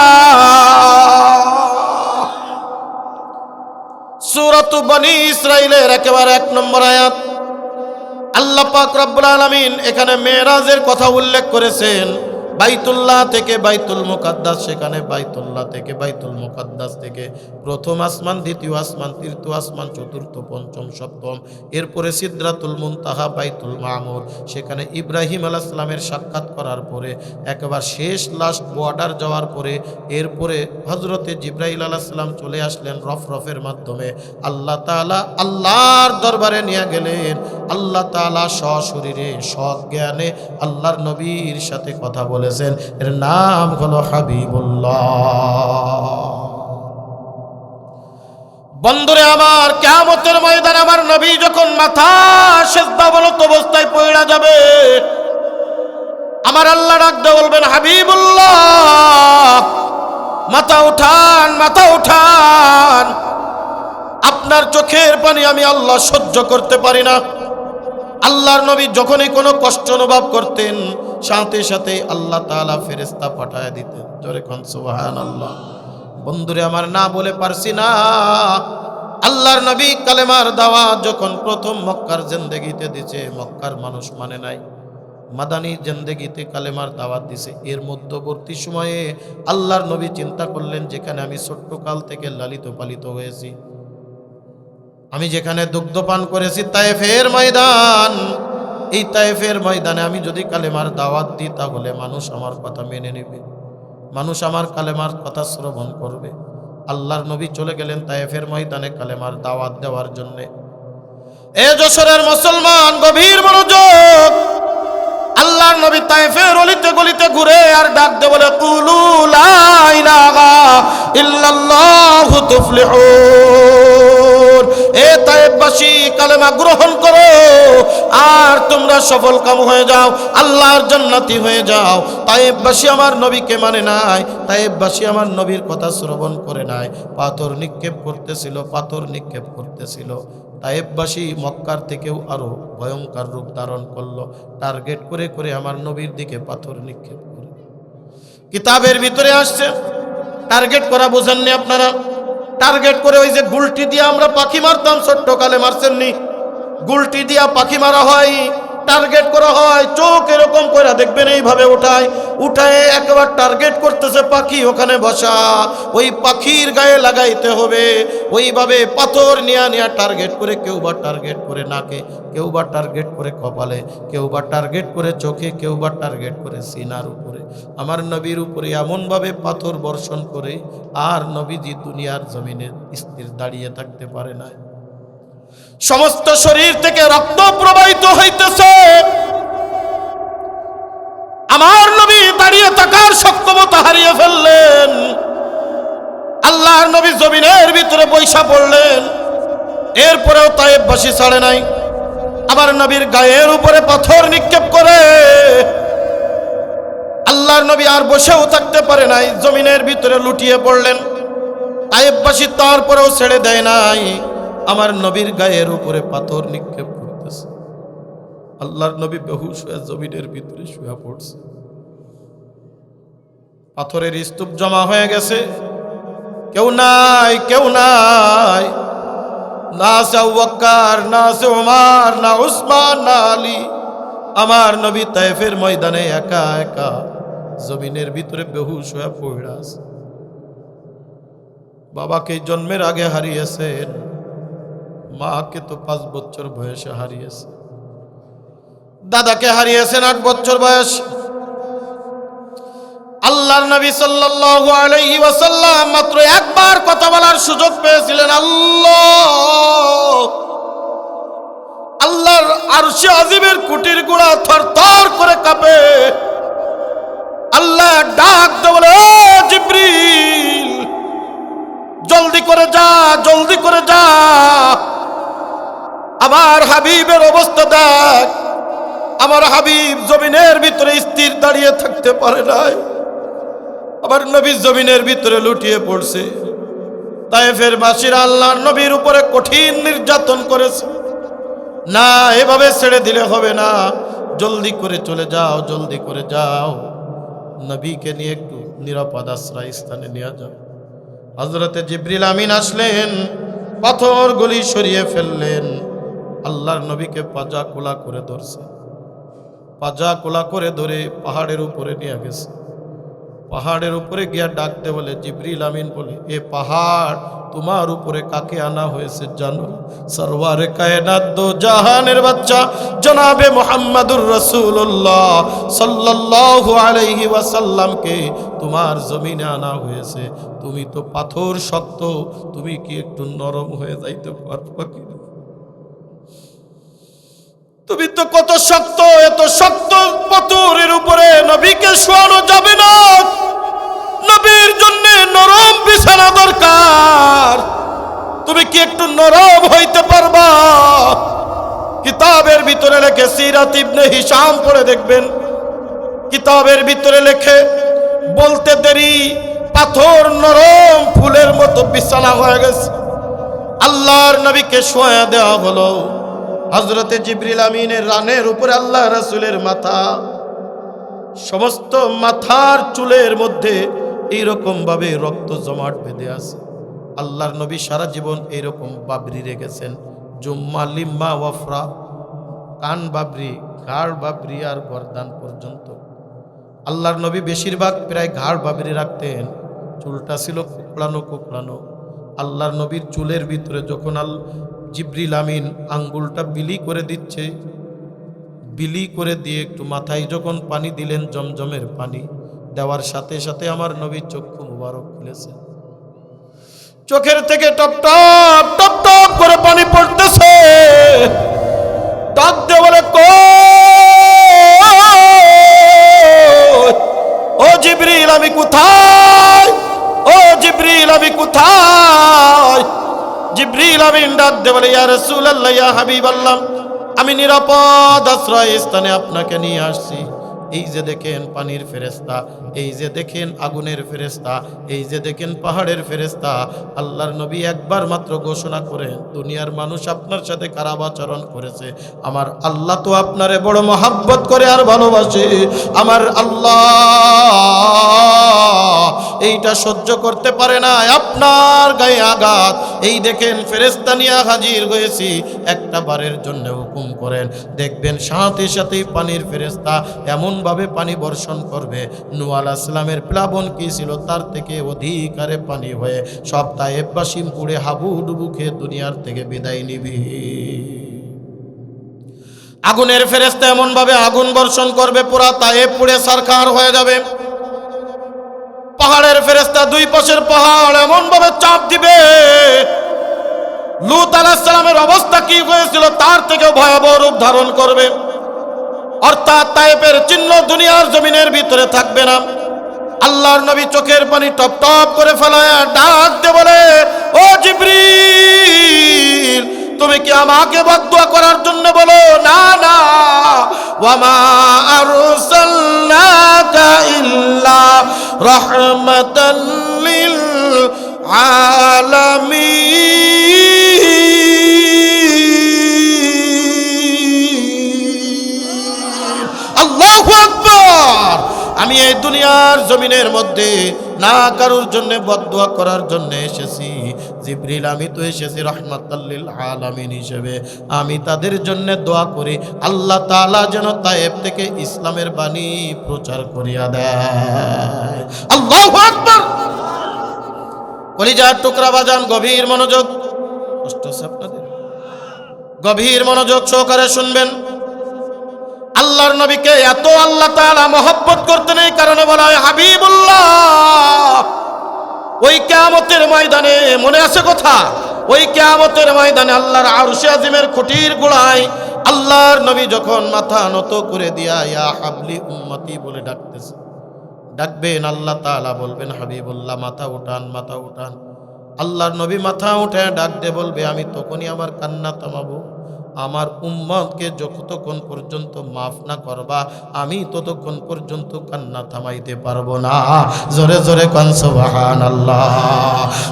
সূরাতুল বনী ইসরাঈলের একেবারে 1 নম্বর আয়াত। আল্লাহ পাক রব্বুল আলামিন এখানে মেরাজের কথা উল্লেখ করেছেন। বাইতুল্লাহ থেকে বাইতুল মুকাদ্দাস, সেখানে বাইতুল্লাহ থেকে বাইতুল মুকাদ্দাস থেকে প্রথম আসমান, দ্বিতীয় আসমান, তৃতীয় আসমান, চতুর্থ, পঞ্চম, সপ্তম, এরপরে সিদরাতুল মুনতাহা, বাইতুল মামুর, সেখানে ইব্রাহিম আলাইহিস সালামের সাক্ষাৎ করার পরে একবার শেষ লাস্ট বর্ডার যাওয়ার পরে এরপরে হযরতে জিবরাইল আলাইহিস সালাম চলে আসলেন রফরফের মাধ্যমে। আল্লাহ তাআলা আল্লাহর দরবারে নিয়ে গেলেন। আল্লাহ তাআলা সশরীরে সজ্ঞানে আল্লাহর নবীর সাথে কথা বলেছেন। এর নাম হলো হাবিবুল্লাহ। বন্ধুরে আমার, কিয়ামতের ময়দানে আমার নবী যখন মাথা সিজদা অবনত অবস্থায় পড়ে যাবে, আমার আল্লাহ ডাক দিয়ে বলবেন, হাবিবুল্লাহ মাথা উঠান, মাথা উঠান। আপনার চোখের পানি আমি আল্লাহ সহ্য করতে পারি না। আল্লাহর নবী যখনই কোনো কষ্ট অনুভব করতেন, সাথে সাথে আল্লাহ তাআলা ফেরেশতা পাঠায় দিতেন। জোরে কোন সুবহানাল্লাহ। বন্ধুরে আমার, না বলে পারছি না। আল্লাহর নবী কালেমার দাওয়াত যখন প্রথম মক্কার জিন্দেগিতে দিয়েছে, মক্কার মানুষ মানে নাই। মাদানী জিন্দেগিতে কালেমার দাওয়াত দিছে। এর মধ্যবর্তী সময়ে আল্লাহর নবী চিন্তা করলেন, যেখানে আমি ছোট্টকাল থেকে লালিত পালিত হয়েছি, আমি যেখানে দুগ্ধপান করেছি, তায়েফের ময়দান, এই তায়েফের ময়দানে আমি যদি কালেমার দাওয়াত দিই, তাহলে মানুষ আমার কথা মেনে নেবে, মানুষ আমার কালেমার কথা শ্রবণ করবে। আল্লাহর নবী চলে গেলেন তায়েফের ময়দানে কালেমার দাওয়াত দেওয়ার জন্য। এ যশোরের মুসলমান, গভীর মনোযোগ। আল্লাহর নবী তায়েফের অলিতে গলিতে ঘুরে আর ডাক দিয়ে বলে, কুলু লা ইলাহা ইল্লাল্লাহু তুফলিহুন। এ তায়েফবাসী, কালেমা গ্রহণ করো আর তোমরা সফল কাম হয়ে যাও, আল্লাহর জান্নাতি হয়ে যাও। তায়েফবাসী আমার নবীকে মানে নাই, তায়েফবাসী আমার নবীর কথা শ্রবণ করে নাই। পাথর নিক্ষেপ করতেছিল, পাথর নিক্ষেপ করতেছিল। তায়েফবাসী মক্কার থেকেও আরো ভয়ঙ্কর রূপ ধারণ করলো। টার্গেট করে করে আমার নবীর দিকে পাথর নিক্ষেপ করে। কিতাবের ভিতরে আসছে, টার্গেট করা বোঝেননি আপনারা? টার্গেট করে ওই যে গুলটি দিয়ে আমরা পাখি মারতাম, ছোট্টকালে মারছেননি? গুলটি দিয়া পাখি মারা হয়, টার্গেট করা হয়, চোখ এরকম করে দেখবেন এইভাবে উঠায় একবার টার্গেট করতেছে পাখি, ওখানে বসা, ওই পাখির গায়ে লাগাইতে হবে। ওইভাবে পাথর নিয়া টার্গেট করে, কেউ বা টার্গেট করে নাকে, কেউ বা টার্গেট করে কপালে, কেউ বা টার্গেট করে চোখে, কেউ বা টার্গেট করে সিনার উপরে। আমার নবীর উপরে এমনভাবে পাথর বর্ষণ করে, আর নবীজি দুনিয়ার জমিনে স্থির দাঁড়িয়ে থাকতে পারে না। সমস্ত শরীর থেকে রক্ত প্রবাহিত হইতেছে। আমার নবী দাঁড়িয়ে থাকার সক্ষমতা হারিয়ে ফেললেন। আল্লাহর নবী জমিনের ভিতরে বৈশা পড়লেন। এরপরেও তায়েফবাসী ছাড়ে নাই। আমার নবীর গায়ের উপরে পাথর নিক্ষেপ করে। আল্লাহর নবী আর বসেও থাকতে পারে নাই, জমিনের ভিতরে লুটিয়ে পড়লেন। তায়েফবাসী তারপরেও ছেড়ে দেয় নাই। আমার নবীর গায়ের উপরে পাথর নিক্ষেপ করতেছে। আল্লাহর নবী বেহুশ হয়ে জমিনের ভিতরে শুয়ে পড়ছে। পাথরের স্তূপ জমা হয়ে গেছে, কেউ নাই, কেউ নাই। না আছে আবু বকর, না আছে ওমর, না উসমান, না আলী। আমার নবী তায়েফের ময়দানে একা একা জমিনের ভিতরে বেহুশ হয়ে পড়ে আছে। বাবাকে জন্মের আগে হারিয়েছেন, মাকে তো 5 বছর বয়সে হারিয়েছে, দাদাকে হারিয়েছেন 8 বছর বয়স। আল্লাহর নবী সাল্লাল্লাহু আলাইহি ওয়াসাল্লাম মাত্র একবার কথা বলার সুযোগ পেয়েছিলেন। আল্লাহর আরশে আজিমের কুটির গুড়া থরথর করে কাঁপে। আল্লাহ ডাক দিয়ে বলে, ও জিবরিল, জলদি করে যা, জলদি করে যা, আমার হাবিবের অবস্থা দেখ। আমার হাবিব জমিনের ভিতরে স্থির দাঁড়িয়ে থাকতে পারে নাই। আমার নবী জমিনের ভিতরে লুটিয়ে পড়ছে। তায়েফের বাসীরা আল্লাহর নবীর উপরে কঠিন নির্যাতন করেছে। না, এভাবে ছেড়ে দিলে হবে না, জলদি করে চলে যাও, জলদি করে যাও, নবীকে নিয়ে একটু নিরাপদ আশ্রয় স্থানে নিয়ে যাও। হযরতে জিবরিল আমিন আসলেন। পাথরগুলি সরিয়ে ফেললেন। আল্লাহর নবীকে পাজা কোলা করে ধরছে, পাজা কোলা করে ধরে পাহাড়ের উপরে নিয়ে গেছে। পাহাড়ের উপরে গিয়া ডাকতে বলে, জিবরিল আমিন বলে, এ পাহাড় তোমার উপরে কাকে আনা হয়েছে জানো? সরওয়ারে কায়নাত দো জাহানের বাচ্চা জনাবে মুহাম্মাদুর রাসূলুল্লাহ সাল্লাল্লাহু আলাইহি ওয়াসাল্লামকে তোমার জমিনে আনা হয়েছে। তুমি তো পাথর শক্ত, তুমি কি একটু নরম হয়ে যাইতে পারবা কি? তুমি তো কত শক্ত, এত শক্ত পাথরের উপরে নবীকে শোয়ানো যাবে না। নবীর জন্য নরম বিছানা দরকার, তুমি কি একটু নরম হইতে পারবা? কিতাবের ভিতরে লেখে, সিরাত ইবনে হিশাম পড়ে দেখবেন, কিতাবের ভিতরে লেখে, বলতে দেরি পাথর নরম ফুলের মতো বিছানা হয়ে গেছে। আল্লাহর নবীকে শোয়া দেওয়া হলো। হযরতে জিবরিল আমিনের রানের উপরে আল্লাহ রাসূলের মাথা, সমস্ত মাথার চুলের মধ্যে এইরকম ভাবে রক্ত জমাট বেঁধে আছে। আল্লাহর নবী সারা জীবন এইরকম বাবরি রেখেছেন, জুম্মা লিম্মা ওয়াফরা, কান বাবরি, ঘাড় বাবরি আর গর্দান পর্যন্ত। আল্লাহর নবী বেশিরভাগ প্রায় ঘাড় বাবরি রাখতেন, চুলটা ছিল কোকড়ানো কোকড়ানো। আল্লাহর নবীর চুলের ভিতরে যখন জিবরিল আমিন আঙ্গুলটা বিলি করে দিচ্ছে, বিলি করে দিয়ে একটু মাথায় যখন পানি দিলেন, জমজমের পানি দেওয়ার সাথে সাথে আমার নবীর চক্ষু মুবারক খুলেছে। চোখের থেকে টপ টপ টপ টপ করে পানি পড়তেছে। ডাক দিয়ে বলে, ও জিবরিল আমি কোথায়? ও জিবরিল আমি কোথায়? জিবরিল আমিন ডাক দিয়ে বলে, ইয়া রাসূলুল্লাহ, ইয়া হাবিবাল্লাহ, আমি নিরাপদ আশ্রয় স্থানে আপনাকে নিয়ে আসছি। এই যে দেখেন পানির ফেরেশতা, এই যে দেখেন আগুনের ফেরেশতা, এই যে দেখেন পাহাড়ের ফেরেশতা। আল্লাহর নবী একবার মাত্র ঘোষণা করেন, দুনিয়ার মানুষ আপনার সাথে খারাপ আচরণ করেছে, আমার আল্লাহ তো আপনারে বড় মহব্বত করে আর ভালোবাসে। আমার আল্লাহ এইটা সহ্য করতে পারে না, আপনার গায়ে আঘাত। এই দেখেন ফেরেশতা নিয়ে হাজির হয়েছি, একটা বারের জন্য হুকুম করেন। দেখবেন সাথে সাথেই পানির ফেরেশতা এমন ভাবে পানি বর্ষণ করবে, নূহ আলাইহিস সালামের প্লাবন কি ছিল তার থেকে অধিকারে পানি হয়ে সব তায়েফবাসী পুড়ে হাবুডুবু খেয়ে দুনিয়ার থেকে বিদায় নিবি। আগুনের ফেরেশতা এমন ভাবে আগুন বর্ষণ করবে, পুরা তায়েফ পুড়ে ছারখার হয়ে যাবে। পাহাড়ের ফেরেশতা দুই পাশের পাহাড় এমন ভাবে চাপ দিবে, লূত আলাইহিস সালামের অবস্থা কি হয়েছিল তার থেকে ভয়াবহ রূপ ধারণ করবে। অর্থাৎ তায়েফের চিহ্ন দুনিয়ার জমিনের ভিতরে থাকবে না। আল্লাহর নবী চোখের পানি টপ টপ করে ফেলায় ডাক দিয়ে বলে, ও জিবরিল, তুমি কি আমাকে বদদুয়া করার জন্য বলো? না না, ওয়ামা আরসালনাকা ইল্লা রাহমাতাল লিল আলামিন। আল্লাহু আকবার। আমি এই দুনিয়ার জমিনের মধ্যে না কারোর জন্য বদদুয়া করার জন্য এসেছি। জিবরিল, আমি তো এসেছি রাহমাতাল লিল আলামিন হিসেবে। আমি তাদের জন্য দোয়া করি আল্লাহ তাআলা যেন তায়েফ থেকে ইসলামের বাণী প্রচার করিয়া দেয়। আল্লাহু আকবার। কলিজার টুকরা বাজান, গভীর মনোযোগ, কষ্ট হচ্ছে আপনাদের, গভীর মনোযোগ সহকারে শুনবেন। আল্লাহর নবীকে এত আল্লাহ তাআলা মহব্বত করতেন, এই কারণে বলা হয় হাবিবুল্লাহ। ওই কিয়ামতের ময়দানে মনে আছে কথা, ওই কিয়ামতের ময়দানে আল্লাহর আরশে আজিমের খুঁটির গোড়ায় আল্লাহর নবী যখন মাথা নত করে দিয়া ইয়া হাবলি উম্মতি বলে ডাকতেছে, ডাকবেন, আল্লাহ তাআলা বলবেন হাবিবুল্লাহ মাথা উঠান, মাথা উঠান। আল্লাহর নবী মাথা উঠে ডাক দিয়ে বলবে, আমি তখনই আমার কান্না থামাবো আমার উম্মতকে যতক্ষণ পর্যন্ত মাফ না করবা আমি ততক্ষণ পর্যন্ত কান্না থামাইতে পারবো না। জোরে জোরে কান সুবহানাল্লাহ।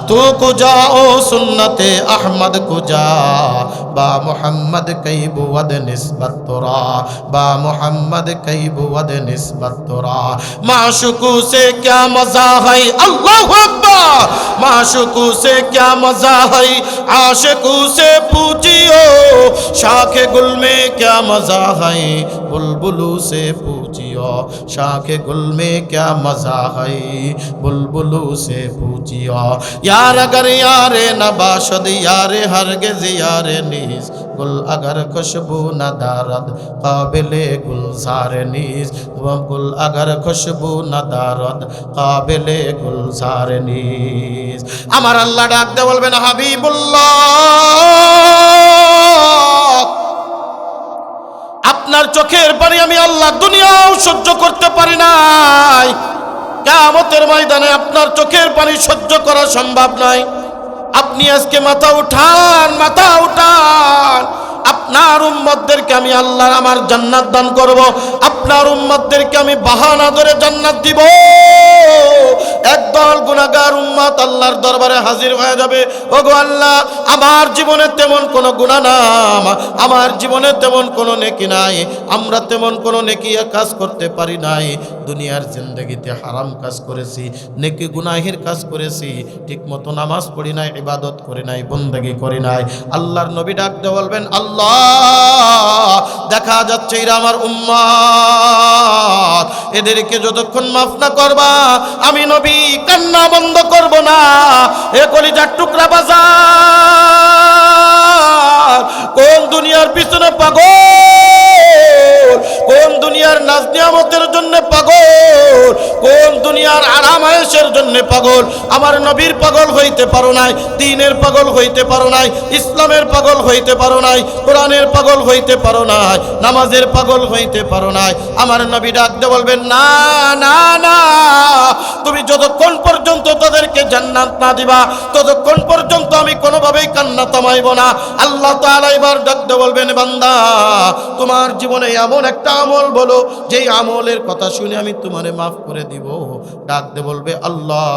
তু কুজাও সুন্নতে আহমদ কুজা বা মোহাম্মদ কই বুয়াদ নিসবত তোরা বা মোহাম্মদ কই বুয়াদ নিসবত তোরা। মাশুকু সে क्या मजा है अल्लाहु अकबर, माशुकू से क्या मजा है आशिकू से पूछियो, शाखे गुल में क्या मजा है बुलबुलू से पूछियो, शाखे गुल में क्या मजा है बुलबुलू से पूछियो। यार अगर यारे नबाशद यारे हरगिज यारे नीस गुल अगर खुशबू न दारद काबिले गुलजार नीस, गुल अगर खुशबू न दारद काबिले गुलजार नीस। আমার আল্লাহ ডাক দিয়ে বলবেন হাবিবুল্লাহ, আপনার চোখের পানি আমি আল্লাহ দুনিয়াও সহ্য করতে পারি নাই, কিয়ামতের ময়দানে আপনার চোখের পানি সহ্য করা সম্ভব নয়। আপনি আজকে মাথা উঠান, মাথা উঠান। আপনার উম্মতদেরকে আমি আল্লাহ আমার জান্নাত দান করব, আপনার উম্মতদেরকে আমি বাহানা ধরে জান্নাত দিব। একদল গুনাহগার উম্মত আল্লাহর দরবারে হাজির হয়ে যাবে। ওগো আল্লাহ, আমার জীবনে তেমন কোনো গুনাহ নাম, আমার জীবনে তেমন কোনো নেকি নাই, আমরা তেমন কোনো নেকি কাজ করতে পারি নাই। দুনিয়ার জিন্দেগিতে হারাম কাজ করেছি, নেকি গুনাহের কাজ করেছি, ঠিক মতো নামাজ পড়ি নাই, ইবাদত করি নাই, বন্দেগি করি নাই। আল্লাহর নবী ডাক দিয়ে বলবেন আল্লাহ, দেখা যাচ্ছে এরা আমার উম্মত, এদেরকে যতক্ষণ মাফ না করবা আমি নবী কান্না বন্ধ করব না। এ কলিজার টুকরা বাজার, কোন দুনিয়ার পিছনে পাগল, কোন দুনিয়ার নাজ নিয়ামতের জন্য পাগল, কোন দুনিয়ার আরাম আয়েশের জন্য পাগল। আমার নবীর পাগল হইতে পারো নাই, দ্বীনের পাগল হইতে পারো নাই, ইসলামের পাগল হইতে পারো নাই, কোরআনের পাগল হইতে পারো নাই, নামাজের পাগল হইতে পারো নাই। আমার নবী ডাক দিয়ে বলবেন না না না, তুমি যতক্ষণ পর্যন্ত তাদেরকে জান্নাত না দিবা ততক্ষণ পর্যন্ত আমি কোনোভাবেই কান্না থামাইব না। আল্লাহ তাআলা এবার ডাক দিয়ে বলবেন বান্দা, তোমার জীবনে এমন একটা আমল বলো যেই আমলের কথা শুনে আমি তোমারে মাফ করে দিব। ডাক দিয়ে বলবে আল্লাহ,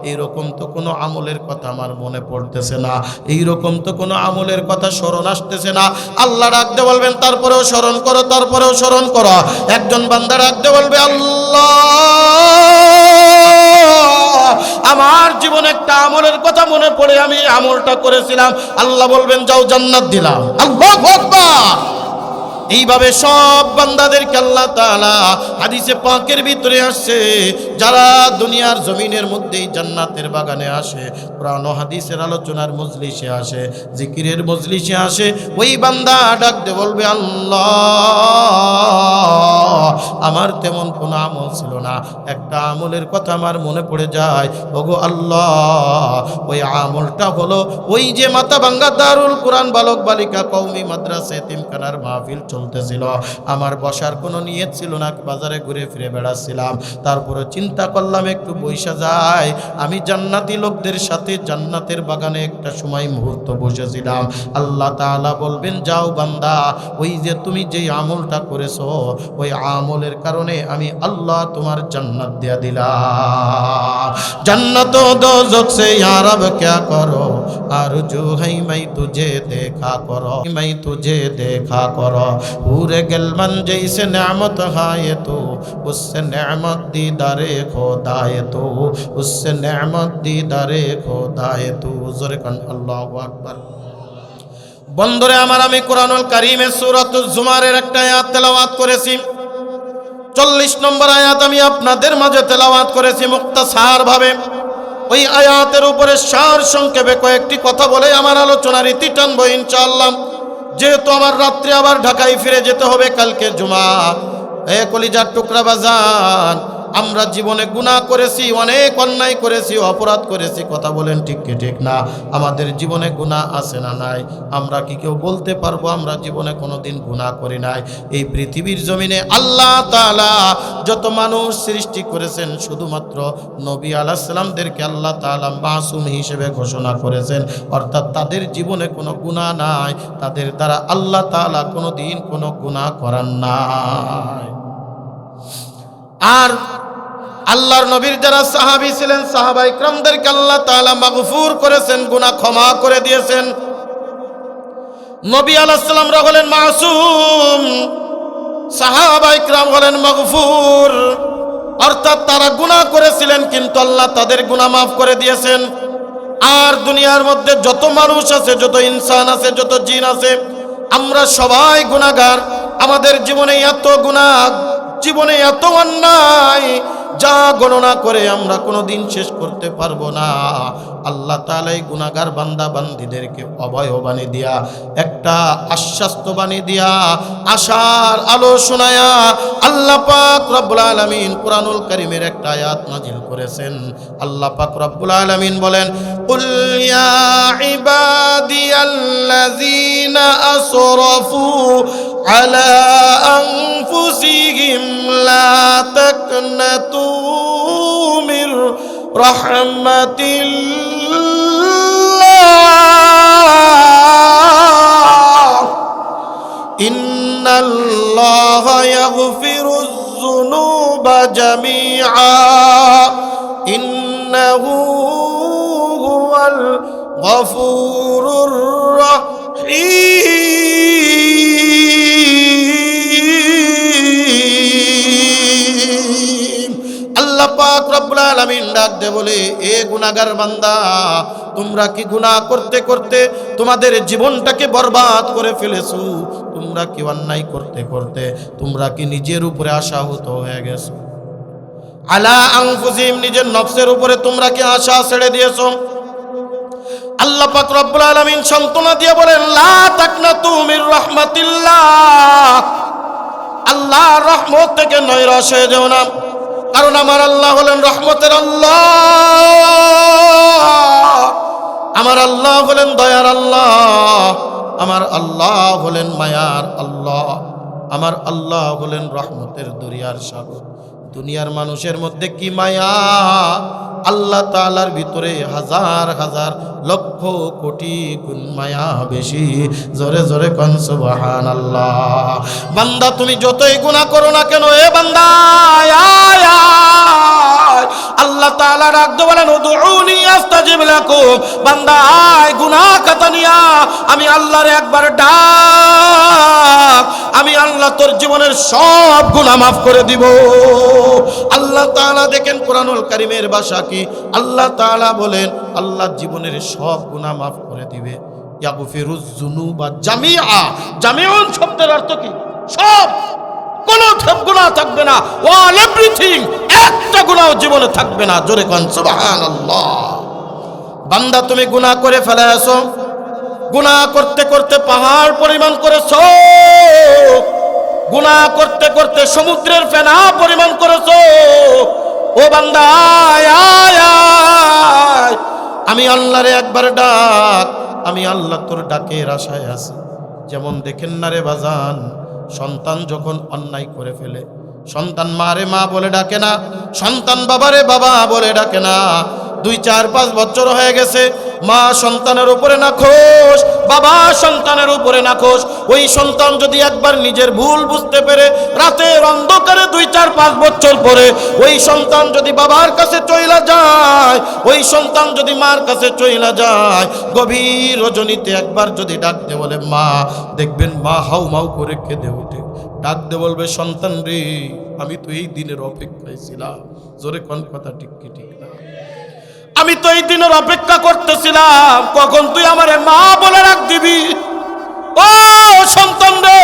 এইরকম তো কোনো আমলের কথা আমার মনে পড়তেছে না, এইরকম তো কোনো আমলের কথা স্মরণ আসতেছে না। আল্লাহ ডাক দিয়ে বলবেন তারপরেও স্মরণ করো, তারপরেও স্মরণ করো। একজন বান্দা ডাক দিয়ে বলবে আল্লাহ, আমার জীবনে একটা আমলের কথা মনে পড়ে আমি আমলটা করেছিলাম। আল্লাহ বলবেন যাও জান্নাত দিলাম। আল্লাহু আকবার। এইভাবে সব বান্দাদেরকে আল্লাহ তাআলা হাদিসে পাকের ভিতরে আসছে, যারা দুনিয়ার জমিনের মধ্যেই জান্নাতের বাগানে আসে, কোরআন ও হাদিসের আলোচনার মজলিসে আসে, জিকিরের মজলিসে আসে, ওই বান্দা ডাক দিয়ে বলবে আল্লাহ, আমার তেমন কোনো আমল ছিল না, একটা আমলের কথা আমার মনে পড়ে যায়। ওগো আল্লাহ, ওই আমলটা হলো ওই যে মাথাভাঙ্গা দারুল কোরআন বালক বালিকা কওমি মাদ্রাসা এতিমখানার মাহফিল চলতেছিল, আমার বসার কোনো নিয়ত ছিল না, বাজারে ঘুরে ফিরে বেড়াচ্ছিলাম, তারপরে চিন্তা করলাম একটু বইসা যায়, আমি জান্নাতি লোকদের সাথে জান্নাতের বাগানে একটা সময় মুহূর্ত বসেছিলাম। আল্লাহ তাআলা বলবেন যাও বান্দা, ওই যে তুমি যেই আমলটা করেছো ওই আমলের কারণে আমি আল্লাহ তোমার জান্নাত দিয়া দিলাম। জান্নাত ও দোজখ সে ইয়া রব क्या करो आरज़ू है मैं तुझे देखा करो, मैं तुझे देखा करो, पूरे गिलमन जैसे नेमत है तो उससे नेमत दीदारे खुदाए तो, उससे नेमत दीदारे खुदाए तो। ज़ोरे कन अल्लाहु আকবার। বন্ধুরে আমার, আমি কোরআনুল কারীমের সূরাতুজ জুমারের একটা আয়াত তেলাওয়াত করেছি, 40 নম্বর আয়াত আমি আপনাদের মাঝে তেলাওয়াত করেছি মুখতাসার ভাবে। ওই আয়াতের উপরে সার সংক্ষেপে কয়েকটি কথা বলে আমার আলোচনার ইতি টানবো ইনশাআল্লাহ। যেহেতু আমার রাত্রে আবার ঢাকায় ফিরে যেতে হবে, কালকে জুমা। এ কলিজার টুকরা বাজান, আমরা জীবনে গুনাহ করেছি, অনেক অন্যায় করেছি, অপরাধ করেছি, কথা বলেন ঠিক কি ঠিক না? আমাদের জীবনে গুনাহ আছে না নাই? আমরা কি কেউ বলতে পারবো আমরা জীবনে কোনোদিন গুনাহ করি নাই? এই পৃথিবীর জমিনে আল্লাহ তাআলা যত মানুষ সৃষ্টি করেছেন, শুধুমাত্র নবী আলাইহিস সালামদেরকে আল্লাহ তাআলা মাসুম হিসেবে ঘোষণা করেছেন, অর্থাৎ তাদের জীবনে কোনো গুনাহ নাই, তাদের দ্বারা আল্লাহ তাআলা কোনোদিন কোনো গুনাহ করান নাই। আর আল্লাহর নবীর যারা সাহাবী ছিলেন, সাহাবা ইকরামদেরকে আল্লাহ তাআলা মাগফুর করেছেন, গুনাহ ক্ষমা করে দিয়েছেন। নবী আলাইহিস সালামরা হলেন মাসুম, সাহাবা ইকরাম হলেন মাগফুর, অর্থাৎ তারা গুনাহ করেছিলেন কিন্তু আল্লাহ তাদের গুনাহ মাফ করে দিয়েছেন। আর দুনিয়ার মধ্যে যত মানুষ আছে, যত ইনসান আছে, যত জিন আছে, আমরা সবাই গুনাহগার। আমাদের জীবনে এত গুনাহ, জীবনে এত অন্যায়, যা গণনা করে আমরা কোনোদিন শেষ করতে পারবো না। আল্লাহ তাআলা এই গুনাহগার বান্দা বান্দীদেরকে অভয় বাণী দিয়া, একটা আশ্বাস্ত বাণী দিয়া, আশার আলো শোনায়া আল্লাহ পাক রব্বুল আলামিন কুরআনুল কারীমের একটা আয়াত নাজিল করেছেন। আল্লাহ পাক রব্বুল আলামিন বলেন, কুল ইয়া ইবাদিয়াল্লাযীনা আসরাফু আলা আনফুসিহিম লা তাকনাতু মির রাহমাতিল্লাহ ইন্নাল্লাহা ইয়াগফিরুয যুনুবা জামিআ ইন্নাহু হুয়াল গফুরুর রহিম। আল্লাহ পাক রব্বুল আলামিন ডাক দে বলে, এ গুনাহগার বান্দা, তোমরা কি গুনাহ করতে করতে তোমাদের জীবনটাকে বরবাদ করে ফেলেছো? তোমরা কি অন্যায় করতে করতে তোমরা কি নিজের উপরে আশাহত হয়ে গেছো? আলা আনফুসিহিম, নিজের নফসের উপরে তোমরা কি আশা ছেড়ে দিয়েছো? আল্লাহ পাক রব্বুল আলামিন সান্ত্বনা দিয়ে বলেন, লা তাকনাতু মির রাহমাতিল্লাহ, আল্লাহর রহমত থেকে নৈরাশ হয়ে যেও না, কারণ আমার আল্লাহ হলেন রহমতের আল্লাহ, আমার আল্লাহ হলেন দয়ার আল্লাহ, আমার আল্লাহ হলেন মায়ার আল্লাহ, আমার আল্লাহ হলেন রহমতের দরিয়ার সাগর। দুনিয়ার মানুষের মধ্যে কি মায়া, আল্লাহ তাআলার ভিতরে হাজার হাজার লক্ষ কোটি গুণ মায়া বেশি। জোরে জোরে কোন সুবহানাল্লাহ। বান্দা তুমি যতই গুনাহ করো না কেন, এ বান্দা আয় আয়, আল্লাহ তাআলা রাখতে বলেন, উদউনি আস্তাজিব লাকুম, বান্দা আয় গুনাহ খাতা নিয়া আমি আল্লাহর একবার ডাক, আমি আল্লাহ তোর জীবনের সব গুনাহ মাফ করে দিব। আল্লাহ তাআলা দেখেন কুরআনুল কারীমের ভাষা কি, আল্লাহ তাআলা বলেন আল্লাহ জীবনের সব গুনাহ মাফ করে দিবে। ইয়াগফিরুয যুনুবা জামিআ, জামিউন শব্দের অর্থ কি? সব, কোনো গুনাহ থাকবে না, অল এভরিথিং, একটা গুনাহ জীবনে থাকবে না। জোরে কোন সুবহানাল্লাহ। বান্দা তুমি গুনাহ করে ফেলেছো, গুনাহ করতে করতে পাহাড় পরিমাণ করেছো, গুনাহ করতে করতে সমুদ্রের ফেনা পরিমাণ করেছো। ও বান্দা আয় আয় আয়, আমি আল্লাহরে একবার ডাক, আমি আল্লাহ তোর ডাকের আশায় আছি। যেমন দেখেন না রে বাজান, সন্তান যখন অন্যায় করে ফেলে, সন্তান মারে মা বলে ডাকে না, সন্তান বাবারে বাবা বলে ডাকে না। 2, 4, 5 বছর হয়ে গেছে, মা সন্তানের উপরে নাখোশ, বাবা সন্তানের উপরে নাখোশ। ওই সন্তান যদি একবার নিজের ভুল বুঝতে পেরে রাতের অন্ধকারে 2, 4, 5 বছর পরে ওই সন্তান যদি বাবার কাছে চইলা যায়, ওই সন্তান যদি মার কাছে চইলা যায়, গভীর রজনীতে একবার যদি ডাকতে বলে মা, দেখবেন মা হাউ মাউ করে কেঁদে ওঠে, ডাকতে বলবে সন্তান রে, আমি তো এই দিনের অপেক্ষায় ছিলাম। জোরে কোন কথা ঠিক কি ঠিক না? আমি তো এই দিনের অপেক্ষা করতেছিলাম, কখন তুই আমারে মা বলে ডাক দিবি। ও সন্তান রে,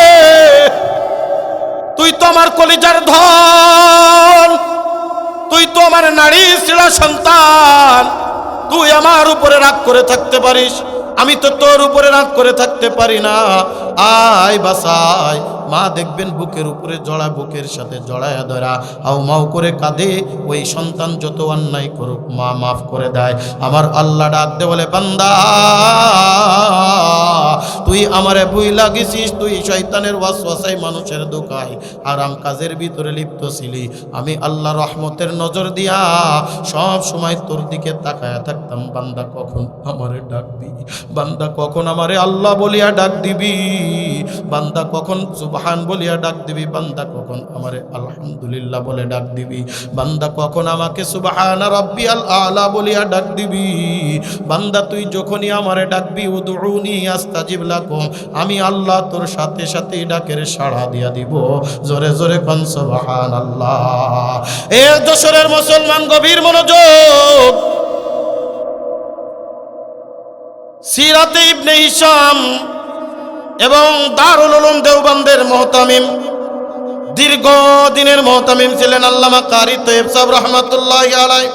তুই তো আমার কলিজার ধন, তুই তো আমার নারী ছিলা সন্তান, তুই আমার উপরে রাগ করে থাকতে পারিস, আমি তো তোর উপরে রাগ করে থাকতে পারি না, আয় বাসায়। মা দেখবেন বুকের উপরে জড়া, বুকের সাথে জড়ায়া ধরা হাউ মাউ করে কাঁদে। ওই সন্তান যত অন্যায় করুক মা মাফ করে দেয়। আমার আল্লাহ ডাক দে বলে, বান্দা তুই আমারে ভুইলা গেছিস, তুই শয়তানের ওয়াসওয়াসায় মানুষের ধোঁকায় হারাম কাজের ভিতরে লিপ্ত ছিলি। আমি আল্লাহ রহমতের নজর দিয়া সব সময় তোর দিকে তাকায়া থাকতাম, বান্দা কখন আমারে ডাক দিবি, বান্দা কখন আমারে আল্লাহ বলিয়া ডাক দিবি, বান্দা কখন সুবহান বলিয়া ডাক দিবি, বান্দা কখন আমারে আলহামদুলিল্লাহ বলে ডাক দিবি, বান্দা কখন আমাকে সুবহান রাব্বিয়াল আলা বলিয়া ডাক দিবি। বান্দা তুই যখনই আমারে ডাকবি, উদউনি আস্তাজিব লাকুম, আমি আল্লাহ তোর সাথে সাথেই ডাকের সাড়া দিয়া দিব। জোরে জোরে কোন সুবহানাল্লাহ। এ যশোরের মুসলমান গভীর মনোযোগ। সিরাতে ইবনে হিশাম এবং দারুল উলুম দেওবন্দের মুহতামিম, দীর্ঘ দিনের মুহতামিম ছিলেন আল্লামা কারি তৈয়ব সাহেব রহমাতুল্লাহি আলাইহি।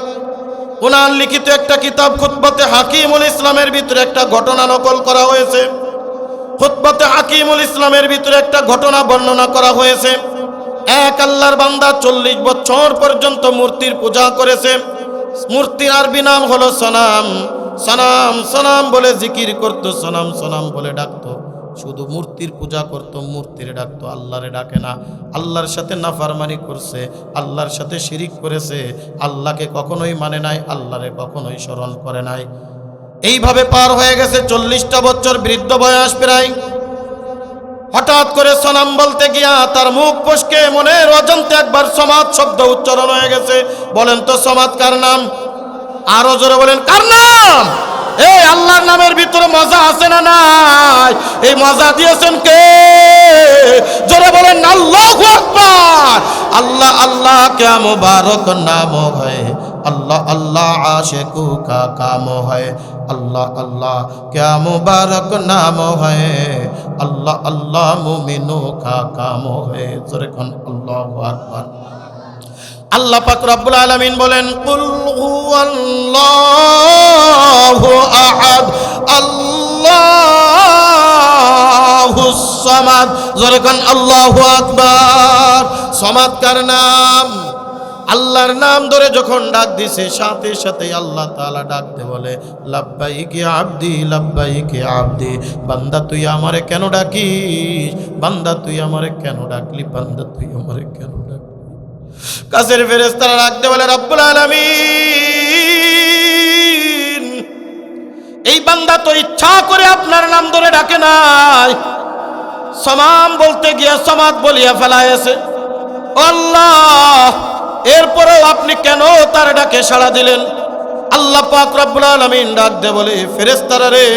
ওনার লিখিত একটা কিতাব খুতবাতে হাকিমুল ইসলামের ভিতরে একটা ঘটনা নকল করা হয়েছে। খুতবাতে হাকিমুল ইসলামের ভিতরে একটা ঘটনা বর্ণনা করা হয়েছে। এক আল্লাহর বান্দা 40 বছর পর্যন্ত মূর্তির পূজা করেছে। মূর্তির আরবি নাম হলো সনাম। সনাম সনাম বলে জিকির করতো, সনাম সনাম বলে ডাকতো। শুধু মূর্তির পূজা করতো, মূর্তির ডাকতো, আল্লাহরে ডাকে না। আল্লাহর সাথে নাফরমানি করছে, আল্লাহর সাথে শিরিক করেছে, আল্লাহকে কখনোই মানে নাই, আল্লাহরে কখনোই স্মরণ করে নাই। এইভাবে পার হয়ে গেছে 40টা বছর, বৃদ্ধ বয়স প্রায়। হঠাৎ করে সনাম বলতে গিয়া তার মুখ ফসকে মনের অজান্তে একবার সমাদ শব্দ উচ্চারণ হয়ে গেছে। বলেন তো সমাদ কার নাম? আরো জোরে বলেন, কার নাম? এই আল্লাহর নামের ভিতরে মজা আছে না নাই? এই মজা দিয়েছেন কে? জোরে বলেন আল্লাহু আকবার। আল্লাহ আল্লাহ क्या मुबारक नाम है, अल्लाह अल्लाह आशिकू का काम है, अल्लाह अल्लाह क्या मुबारक नाम है, अल्लाह अल्लाह मुमिनों का काम है। जोरे कौन अल्लाहु अकबर। আল্লাহ পাক রব্বুল আলামিন বলেন, কুল হুয়াল্লাহু আহাদ আল্লাহুস সামাদ। জোরে কোন আল্লাহু আকবার। সামাদ কার নাম? আল্লাহর নাম ধরে যখন ডাক দিছে, সাথে সাথে আল্লাহ তাআলা ডাকতে বলে, লাব্বাইক আবদি লাব্বাইক আবদি। বান্দা তুই আমারে কেন ডাকিস? বান্দা তুই আমারে কেন ডাকলি? বান্দা তুই আমারে কেন ডাকলি? কাছের ফেরেশতারা ডাকতে বলে, রব্বুল আলামিন এই বান্দা তো ইচ্ছা করে আপনার নাম ধরে ডাকে নাই, সমাম বলতে গিয়া সমাদ বলিয়া ফেলায়েছে। আল্লাহ, এরপরেও আপনি কেন তার ডাকে সাড়া দিলেন? আল্লাহ পাক রব্বুল আলামিন ডাক দে বলে, ফেরেশতারা রে,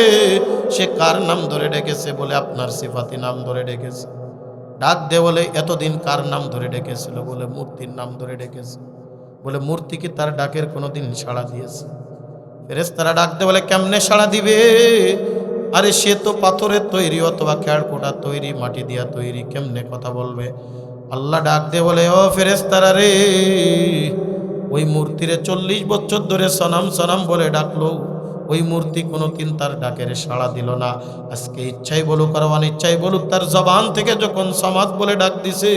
সে কার নাম ধরে ডেকেছে? বলে আপনার সিফাতি নাম ধরে ডেকেছে। ডাক দে বলে, এতদিন কার নাম ধরে ডেকেছিল? বলে মূর্তির নাম ধরে ডেকেছে। বলে মূর্তি কি তার ডাকের কোনোদিন সাড়া দিয়েছে? ফেরেশতারা ডাক দে বলে, কেমনে সাড়া দিবে? আরে সে তো পাথরের তৈরি অথবা খেড়কোটা তৈরি, মাটি দিয়া তৈরি, কেমনে কথা বলবে? আল্লাহ ডাক দে বলে, ও ফেরেশতারা রে, ওই মূর্তিরে 40 বছর ধরে সনাম সনাম বলে ডাকলো, ওই মূর্তি কোনোদিন তার ডাকের সাড়া দিল না। আজকে ইচ্ছাই বলুক আর অনিচ্ছাই বলুক, তার জবান থেকে যখন সমাদ বলে ডাক দিছে,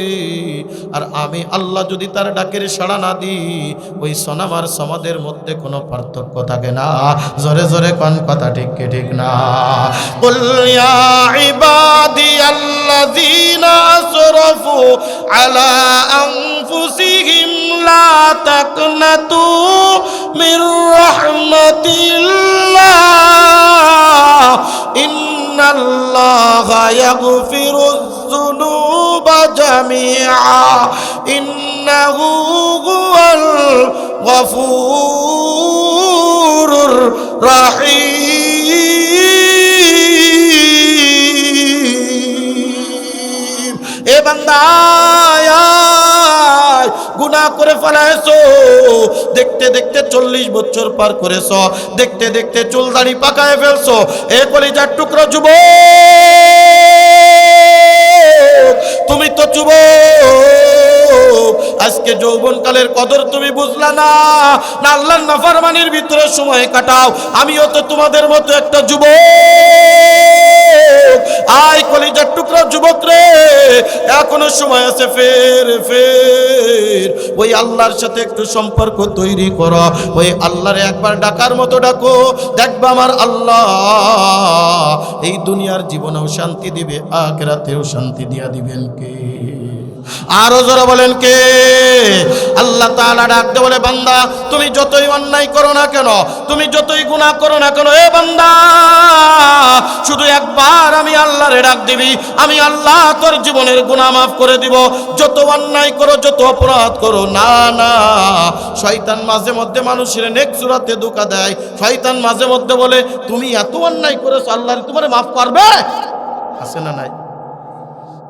আর আমি আল্লাহ যদি তার ডাকের সাড়া না দিই, ওই সনাম আর সমাদের মধ্যে কোনো পার্থক্য থাকে না। জোরে জোরে কোন কথা ঠিক কি ঠিক না? কুল ইয়া ইবাদিয়াল্লাযীনা আসরাফু আলা আনফুসিহিম লা তাকনাতু মির রাহমাতিল্লাহ ইন্নাল্লাহা ইয়াগফিরুয যুনুবা জামিআ ইন্নাহু হুয়াল গফুরুর রহিম। এ বান্দা, গুনাহ করে ফেলাইছো, দেখতে দেখতে 40 বছর পার করেছো, দেখতে দেখতে চুল দাড়ি পাকায় ফেলছো। এ কলিজার টুকরো যুবক, তুমি তো যুবক, আজকে যৌবনকালের কদর তুমি বুঝলা না, না আল্লাহর নাফরমানির ভিতরে সময় কাটাও। আমিও তো তোমাদের মতো একটা যুবক। আয় কলিজার টুকরা যুবক রে, এখনো সময় আছে, ফের ওই আল্লাহর সাথে একটু সম্পর্ক তৈরি করো। ওই আল্লাহরে একবার ডাকার মতো ডাকো, দেখবা আমার আল্লাহ এই দুনিয়ার জীবনেও শান্তি দিবে, আখিরাতেও শান্তি দিয়া দিবেন কে? আরো জোরে বলেন কে? আল্লাহ তাআলা ডাকতে বলে, বান্দা তুমি যতই অন্যায় করো না কেন, তুমি যতই গুনাহ করো না কেন, এ বান্দা শুধু একবার আমি আল্লাহরে ডাক দিবি, আমি আল্লাহ তোর জীবনের গুনাহ মাফ করে দিব। যত অন্যায় করো, যত অপরাধ করো, না না, শয়তান মাঝে মধ্যে মানুষের নেক সুরাতে ধোঁকা দেয়। শয়তান মাঝে মধ্যে বলে তুমি এত অন্যায় করেছো, আল্লাহ তোমারে মাফ করবে? আছে না নাই?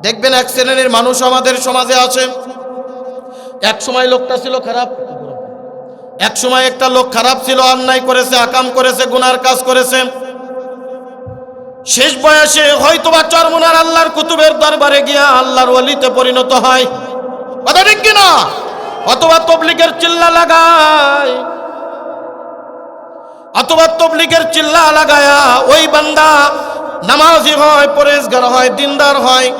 দেখবেন এক শ্রেণীর মানুষ আমাদের সমাজে আছে। এক সময় লোকটা ছিল খারাপ, এক সময় একটা লোক খারাপ ছিল, অন্যায় করেছে, আকাম করেছে, গুনার কাজ করেছে। শেষ বয়সে হয়তোবা চরমনার আল্লাহর কুতুবের দরবারে গিয়া আল্লাহর ওলিতে পরিণত হয়, কথা ঠিক কিনা? অথবা তবলিগের চিল্লা লাগায়, অথবা তবলিগের চিল্লা লাগায়া ওই বান্দা নামাজি হয়, পরেজগার হয়, দিনদার হয়,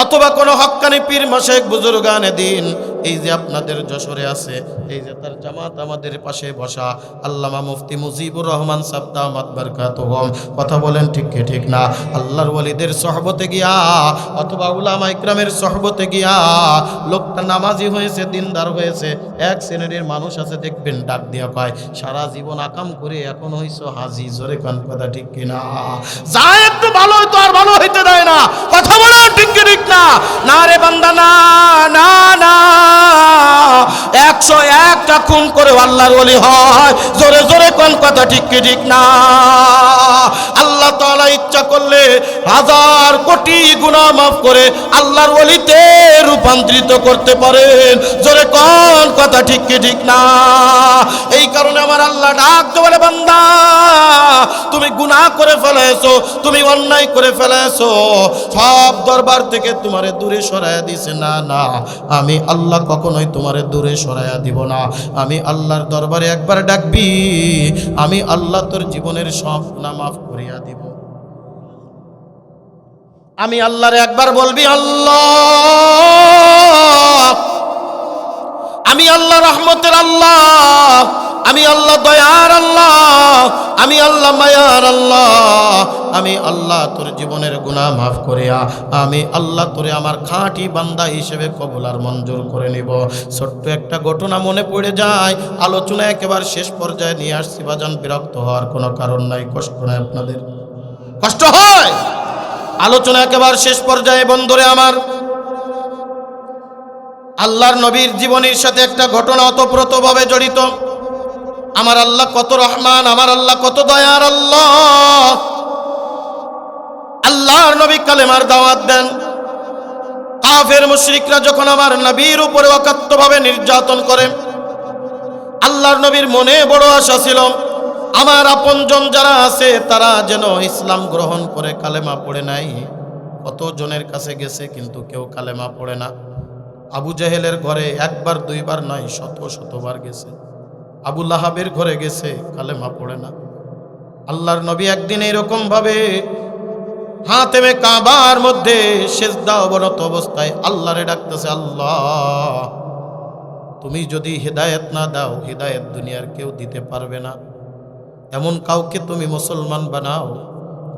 অথবা কোনো হক্কানি পীর মাশায়েখ বুজুর্গানে দিন, এই যে আপনাদের যশোরে আছে, এই যে তার জামাত আমাদের পাশে বসা আল্লামা মুফতি মুজিবুর রহমান সাহেব দামাত বারকাতুহুম, কথা বলেন ঠিক কি ঠিক না? আল্লাহর ওয়ালিদের সহবতে গিয়া অথবা উলামা ইকরামের সহবতে গিয়া লোকটা নামাজি হয়েছে, দিনদার হয়েছে। এক শ্রেণীর মানুষ আছে দেখবেন ডাক দিয়া কয়, সারা জীবন আকাম করে এখন হইছো হাজি। জোরে কোন কথা ঠিক কিনা? যা একটু ভালো হইতো আর ভালো হইতে দেয় না, কথা বলেন ঠিক কি ঠিক না? না রে বান্দা, না না না, 101টা খুন করে আল্লাহর ওলি হয়। জোরে জোরে কোন কথা ঠিক কি ঠিক না? আল্লাহ তাআলা ইচ্ছা করলে 1000 কোটি গুনাহ মাফ করে আল্লাহর ওলিতে রূপান্তরিত করতে পারেন। জোরে কোন কথা ঠিক কি ঠিক না? এই কারণে আমার আল্লাহ ডাকতে বলে, বান্দা তুমি গুনাহ করে ফেলেছো, তুমি অন্যায় করে ফেলেছো, সব দরবার থেকে তোমারে দূরে সরাইয়া দিছে। না না, আমি আল্লাহ কখনোই তোমারে দূরে সরাইয়া দিব না। আমি আল্লাহর দরবারে একবার ডাকবি, আমি আল্লাহ তোর জীবনের সব গুনাহ মাফ করিয়া দিব। আমি আল্লাহরে একবার বলবি, আল্লাহ আমি আল্লাহ রহমতের আল্লাহ, আমি আল্লাহ দয়ার আল্লাহ, আমি আল্লাহ মায়ার আল্লাহ, আমি আল্লাহ তোর জীবনের গুনাহ মাফ করিয়া আমি আল্লাহ তোরে আমার খাঁটি বান্দা হিসেবে কবুল আর মঞ্জুর করে নিব। ছোট্ট একটা ঘটনা মনে পড়ে যায়, আলোচনা একেবারে শেষ পর্যায়ে নিয়ে আসছি বাজান, বিরক্ত হওয়ার কোনো কারণ নাই, কষ্ট নাই, আপনাদের কষ্ট হয়? আলোচনা একেবারে শেষ পর্যায়ে বন্ধুরে আমার, আল্লাহর নবীর জীবনের সাথে একটা ঘটনা ওতপ্রোতভাবে জড়িত। আমার আল্লাহ কত রহমান, আমার আল্লাহ কত দয়ার আল্লাহ। আল্লাহর নবী কালেমার দাওয়াত দেন, কাফের মুশরিকরা যখন আমার নবীর উপরে অকাত্যভাবে নির্যাতন করে, আল্লাহর নবীর মনে বড় আশা ছিল আমার আপনজন যারা আছে তারা যেন ইসলাম গ্রহণ করে কালেমা পড়ে নাই। কত জনের কাছে গেছে কিন্তু কেউ কালেমা পড়ে না। আবু জাহেলের ঘরে একবার দুইবার নয়, শত শতবার গেছে। আবু লাহাবের ঘরে গেছে, কালেমা পড়ে না। আল্লাহর নবী একদিন এরকম ভাবে হাতেমে কাবার মধ্যে সেজদা অবনত অবস্থায় আল্লাহরে ডাকতেছে, আল্লাহ তুমি যদি হিদায়াত না দাও, হিদায়াত দুনিয়ার কেউ দিতে পারবে না। এমন কাউকে তুমি মুসলমান বানাও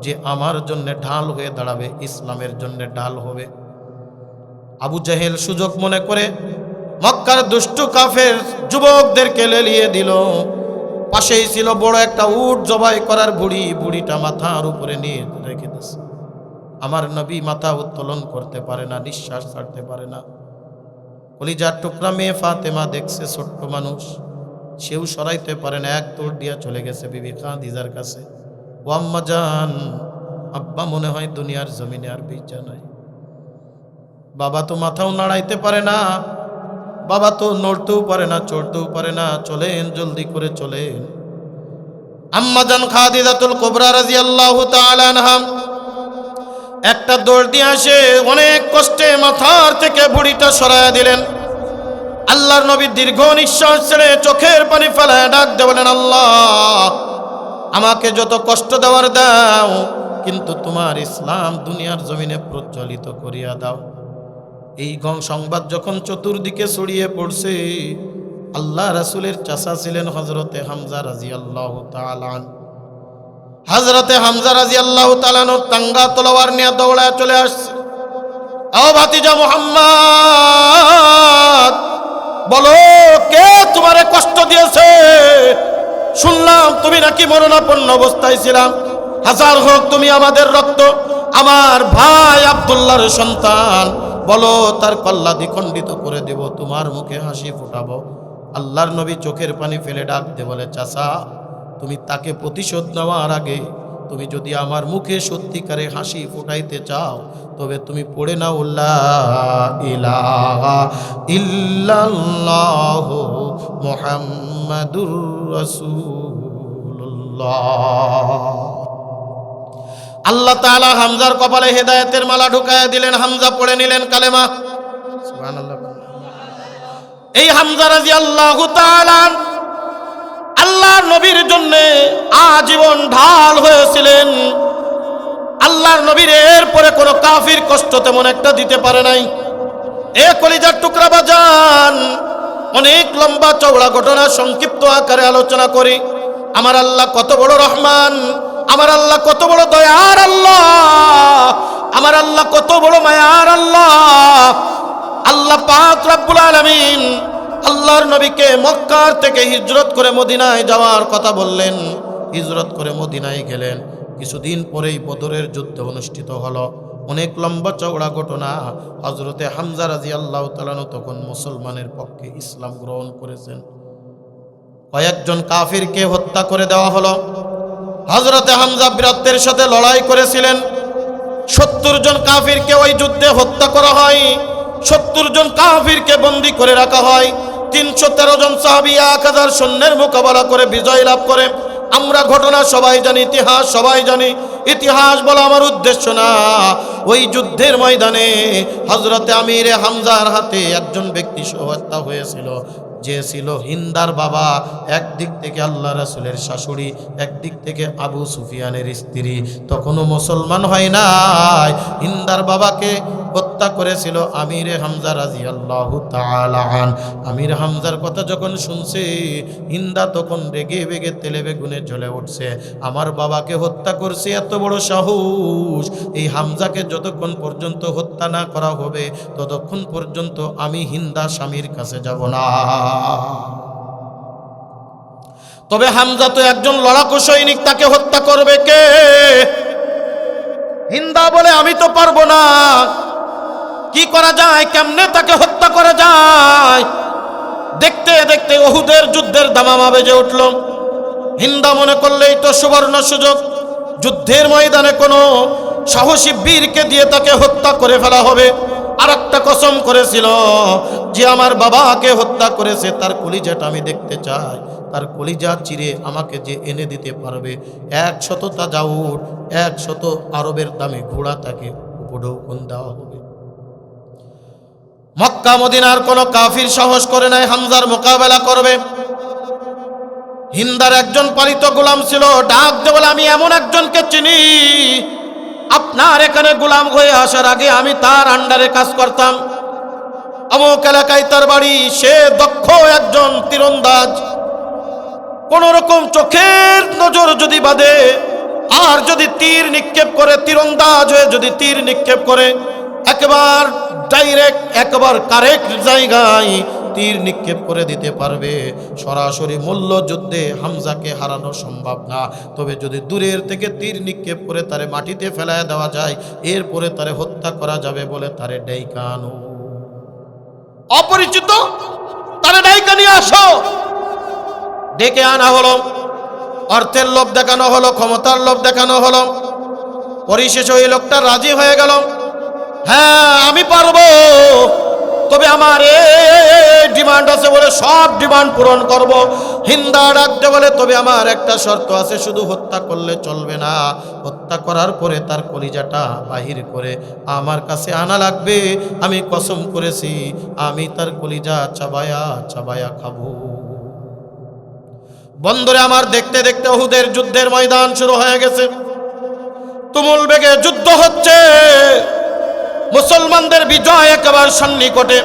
যে আমার জন্য ঢাল হয়ে দাঁড়াবে, ইসলামের জন্য ঢাল হবে। আবু জাহেল সুযোগ মনে করে মক্কার দুষ্টু কাফের যুবকদেরকে লেলিয়ে দিল। পাশেই ছিল বড় একটা উট জবাই করার বুড়ি, বুড়িটা মাথার উপরে নিয়ে রেখে দিয়েছে। আমার নবী মাথা উত্তোলন করতে পারে না, নিঃশ্বাস ছাড়তে পারে না। কলিজার টুকরা মেয়ে ফাতেমা দেখছে, ছোট্ট মানুষ, সেও সরাইতে পারে না, এক দৌড় দিয়া চলে গেছে বিবি খাদিজার কাছে। ও আম্মা জান, আব্বা মনে হয় দুনিয়ার জমিনে আর বেঁচে নাই। বাবা তো মাথাও নাড়াইতে পারে না, বাবা তো নড়তেও পারে না, চড়তেও পারে না, চলেন জলদি করে চলেন। আম্মা জান খাদিজাতুল কুবরা রাদিয়াল্লাহু তাআলা আনহা একটা দৌড় দিয়ে আসে অনেক কষ্টে মাথার থেকে বুড়িটা সরাইয়া দিলেন। আল্লাহর নবী দীর্ঘ নিঃশ্বাস ছেড়ে চোখের পানি ফেলায় ডাক দিয়ে বলেন, আল্লাহ আমাকে যত কষ্ট দেওয়ার দাও, কিন্তু তোমার ইসলাম দুনিয়ার জমিনে প্রজ্বলিত করিয়া দাও। এই সংবাদ যখন চতুর্দিকে ছড়িয়ে পড়ছে, আল্লাহ রাসূলের চাচা ছিলেন হযরতে হামজা রাদিয়াল্লাহু তাআলা। হযরতে হামজা রাদিয়াল্লাহু তাআলা তাঙ্গা তলোয়ার নিয়ে দৌড়ায় চলে আসছে। ও ভাতিজা মুহাম্মদ, বলো কে তোমারে কষ্ট দিয়েছে? শুনলাম তুমি নাকি মরণাপন্ন অবস্থায় ছিলাম। হাজার হোক তুমি আমাদের রক্ত, আমার ভাই আব্দুল্লাহর সন্তান। বলো তার কল্লা দ্বিখণ্ডিত করে দেব, তোমার মুখে হাসি ফোটাবো। আল্লাহর নবী চোখের পানি ফেলে ডাক দিয়ে বলে, চাচা তুমি তাকে প্রতিশোধ নেওয়ার আগে তুমি যদি আমার মুখে সত্যিকারে হাসি ফোটাইতে চাও, তবে তুমি পড়ে নাও লা ইলাহা ইল্লাল্লাহু মুহাম্মাদুর রাসূলুল্লাহ। আল্লাহ তাআলা হামজার কপালে হেদায়েতের মালা ঢুকায়া দিলেন। হামজা পড়ে নিলেন কালেমা। সুবহানাল্লাহ। এই হামজা রাদিয়াল্লাহু তাআলা আল্লাহর নবীর জন্য আজীবন ঢাল হয়েছিলেন। আল্লাহর নবীর এরপরে কোনো কাফির কষ্ট তেমন একটা দিতে পারে নাই। এ কলিজার টুকরা বাজান, অনেক লম্বা চওড়া ঘটনা সংক্ষিপ্ত আকারে আলোচনা করি। আমার আল্লাহ কত বড় রহমান, আমার আল্লাহ কত বড় দয়ার আল্লাহ, আমার আল্লাহ কত বড় মায়ার আল্লাহ। আল্লাহ পাক রব্বুল আলামিন আল্লাহর নবীকে মক্কার থেকে হিজরত করে মদিনায় যাওয়ার কথা বললেন। হিজরত করে মদিনায় গেলেন। কিছুদিন পরেই বদরের যুদ্ধ অনুষ্ঠিত হলো। অনেক লম্বা চওড়া ঘটনা। হযরতে হামজা রাদিয়াল্লাহু তাআলা তখন মুসলমানের পক্ষে ইসলাম গ্রহণ করেছেন। কয়েকজন কাফিরকে হত্যা করে দেওয়া হলো। হযরতে হামজা বীরত্বের সাথে লড়াই করেছিলেন। 70 জন কাফিরকে ওই যুদ্ধে হত্যা করা হয়। 70 জন কাফিরকে বন্দী করে রাখা হয়। 313 জন সাহাবী 1000 সৈন্যের মোকাবেলা করে বিজয় লাভ করে। আমরা ঘটনা সবাই জানি, ইতিহাস সবাই জানি। ইতিহাস বলা আমার উদ্দেশ্য না। ওই যুদ্ধের ময়দানে হযরতে আমিরে হামজার হাতে একজন ব্যক্তি হত্যা হয়েছিল, যে ছিল হিন্দার বাবা। একদিক থেকে আল্লাহ রাসূলের শাশুড়ি, একদিক থেকে আবু সুফিয়ানের স্ত্রী। তখনও মুসলমান হয় নাই। হিন্দার বাবাকে হত্যা করেছিল আমিরে হামজা রাদিয়াল্লাহু তাআলা আন। আমির হামজার কথা যখন শুনছে, হিন্দা তখন রেগে বেগে তেলে বেগুনে জ্বলে উঠছে। আমার বাবাকে হত্যা করছে, এত বড় সাহস! এই হামজাকে যতক্ষণ পর্যন্ত হত্যা না করা হবে, ততক্ষণ পর্যন্ত আমি হিন্দা স্বামীর কাছে যাব না। তবে হামজা তো একজন লড়াকু সৈনিক, তাকে হত্যা করবে কে? হিন্দা বলে, আমি তো পারবো না। কি করা যায়, কেমনে তাকে হত্যা করা যায়? দেখতে দেখতে উহুদের যুদ্ধের দামামা বেজে উঠল। হিন্দা মনে করলেই তো সুবর্ণ সুযোগ, যুদ্ধের ময়দানে কোনো সাহসী বীরকে দিয়ে তাকে হত্যা করে ফেলা হবে। আর একটা কসম করেছিল, যে আমার বাবাকে হত্যা করেছে তার কলিজাটা আমি দেখতে চাই। তার কলিজা চিরে আমাকে যে এনে দিতে পারবে, 100 তাজাউট, 100 আরবের দামে ঘোড়া তাকে উপঢৌকন দেওয়া হবে। মক্কা মদিনার কোনো কাফির সাহস করে নাই হামজার মোকাবেলা করবে। হিন্দার একজন পালিত গোলাম ছিল, ডাক দিয়ে বলে, আমি এমন একজনকে চিনি, আপনার এখানে গোলাম হয়ে আসার আগে আমি তার আন্ডারে কাজ করতাম। অমুক এলাকায় তার বাড়ি। সে দক্ষ একজন তীরন্দাজ। কোন রকম চোখের নজর যদি বাঁধে আর যদি তীর নিক্ষেপ করে, তীরন্দাজ হয়ে যদি তীর নিক্ষেপ করে, একবার ডাইরেক্ট, একবার কারেক্ট জায়গায় তীর নিক্ষেপ করে দিতে পারবে। সরাসরি মূল্য যুদ্ধে হামজাকে হারানো সম্ভব না। তবে যদি দূরের থেকে তীর নিক্ষেপ করে তারে মাটিতে ফেলায় দেওয়া যায়, এরপরে তারে হত্যা করা যাবে বলে তারে ডাইকানো। অপরিচিত, তারে ডাইকা নিয়ে আসো। ডেকে আনা হলো। অর্থের লোভ দেখানো হলো, ক্ষমতার লোভ দেখানো হলো। পরিশেষে ওই লোকটা রাজি হয়ে গেল, হ্যাঁ আমি পারবো। তবে আমার এই ডিমান্ড আছে বলে সব ডিমান্ড পূরণ করব। হিন্দা ডাকতে বলে তবে আমার একটা শর্ত আছে, শুধু হত্যা করলে চলবে না, হত্যা করার পরে তার কলিজাটা বাহির করে আমার কাছে আনা লাগবে। আমি কসম করেছি আমি তার কলিজা চাবায়া চাবায়া খাবো। বন্ধুরে আমার, দেখতে দেখতে উহুদের যুদ্ধের ময়দান শুরু হয়ে গেছে। তুমুল বেগে যুদ্ধ হচ্ছে, মুসলমানদের বিজয় একেবারে সন্নিকটে।